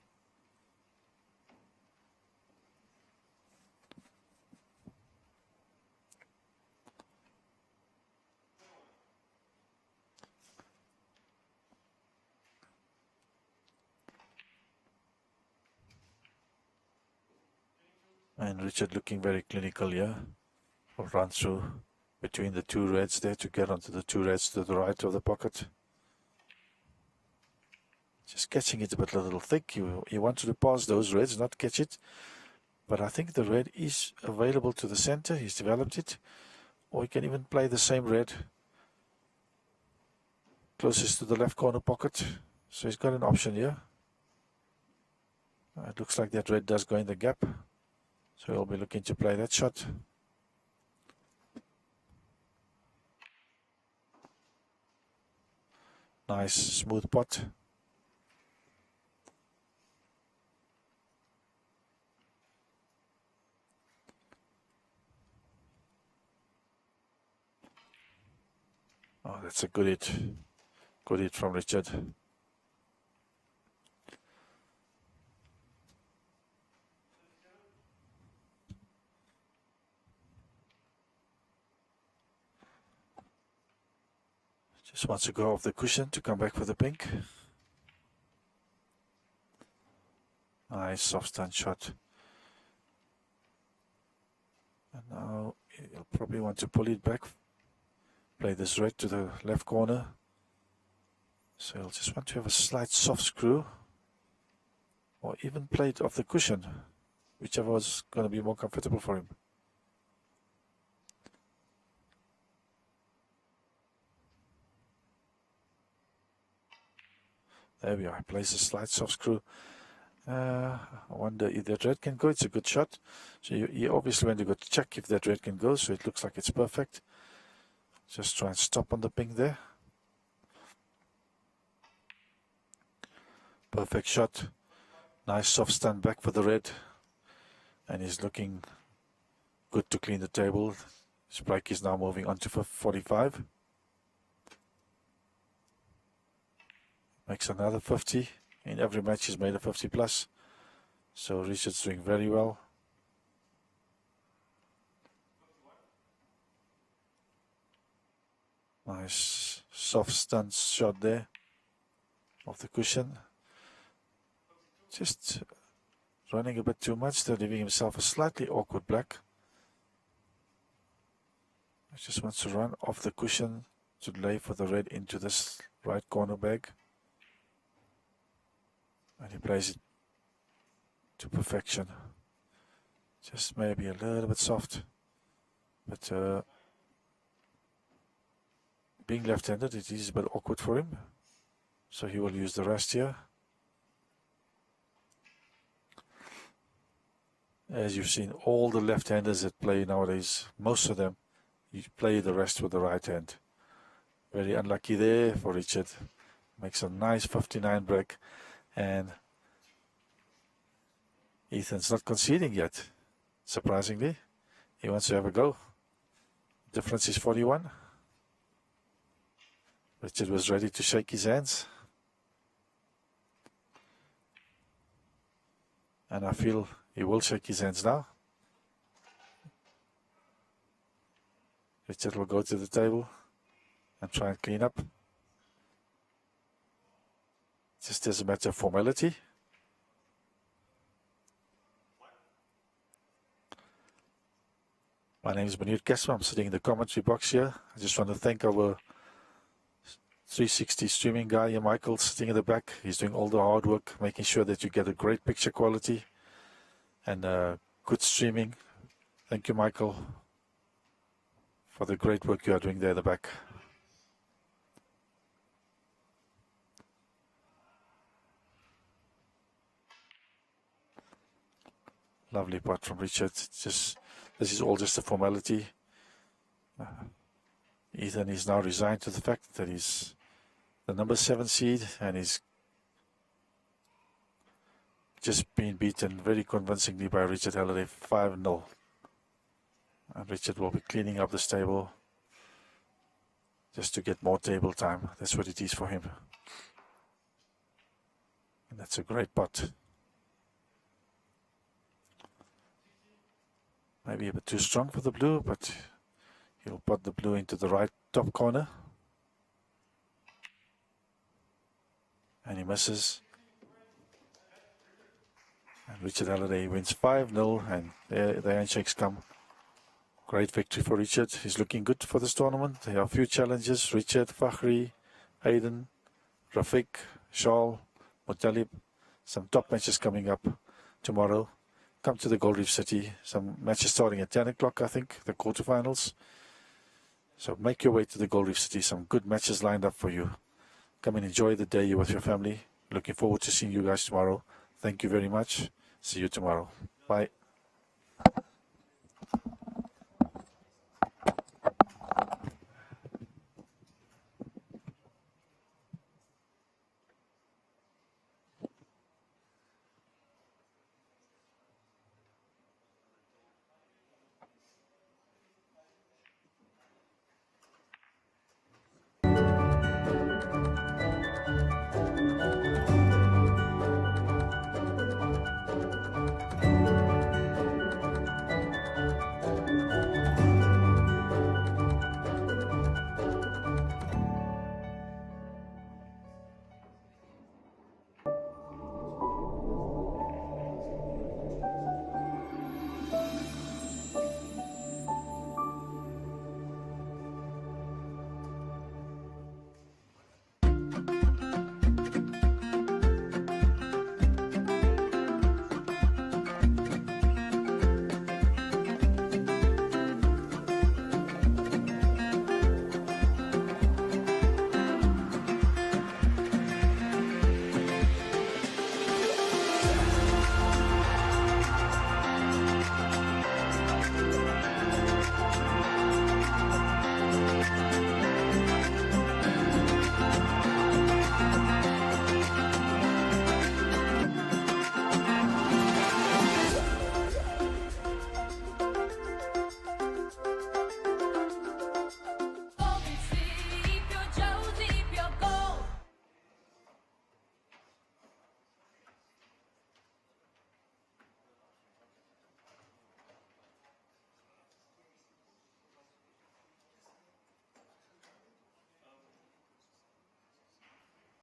And Richard looking very clinical here. Will run through between the two reds there to get onto the two reds to the right of the pocket. Just catching it a bit a little thick. You wanted to pass those reds, not catch it. But I think the red is available to the center. He's developed it. Or he can even play the same red closest to the left corner pocket. So he's got an option here. It looks like that red does go in the gap. So he'll be looking to play that shot. Nice smooth putt. Oh, that's a good hit. Good hit from Richard. Just wants to go off the cushion to come back for the pink. Nice soft stand shot. And now he'll probably want to pull it back. Play this red to the left corner. So he'll just want to have a slight soft screw. Or even play it off the cushion. Whichever was going to be more comfortable for him. There we are. Plays a slight soft screw. I wonder if that red can go. It's a good shot. So you obviously want to go to check if that red can go. So it looks like it's perfect. Just try and stop on the pink there. Perfect shot. Nice soft stand back for the red. And he's looking good to clean the table. His break is now moving on to 45. Makes another 50. In every match he's made a 50 plus. So Richard's doing very well. Nice soft stance shot there off the cushion. Just running a bit too much there, leaving himself a slightly awkward black. He just wants to run off the cushion to lay for the red into this right corner bag. And he plays it to perfection. Just maybe a little bit soft. But being left-handed, it is a bit awkward for him. So he will use the rest here. As you've seen, all the left-handers that play nowadays, most of them, you play the rest with the right hand. Very unlucky there for Richard. Makes a nice 59 break. And Ethan's not conceding yet, surprisingly. He wants to have a go. Difference is 41. Richard was ready to shake his hands. And I feel he will shake his hands now. Richard will go to the table and try and clean up. Just as a matter of formality. My name is Meneer Kesma. I'm sitting in the commentary box here. I just want to thank our 360 streaming guy here, Michael, sitting in the back. He's doing all the hard work, making sure that you get a great picture quality and good streaming. Thank you, Michael, for the great work you are doing there in the back. Lovely putt from Richard. This is all just a formality. Ethan is now resigned to the fact that he's the number 7 seed and he's just been beaten very convincingly by Richard Halliday 5-0. And Richard will be cleaning up this table just to get more table time. That's what it is for him. And that's a great putt. Maybe a bit too strong for the blue, but he'll put the blue into the right top corner. And he misses. And Richard Halliday wins 5-0, and there the handshakes come. Great victory for Richard. He's looking good for this tournament. There are a few challenges. Richard, Fakhri, Aiden, Rafiq, Shaul, Mutalib. Some top matches coming up tomorrow. Come to the Gold Reef City. Some matches starting at 10 o'clock, I think, the quarterfinals. So make your way to the Gold Reef City. Some good matches lined up for you. Come and enjoy the day with your family. Looking forward to seeing you guys tomorrow. Thank you very much. See you tomorrow. Bye.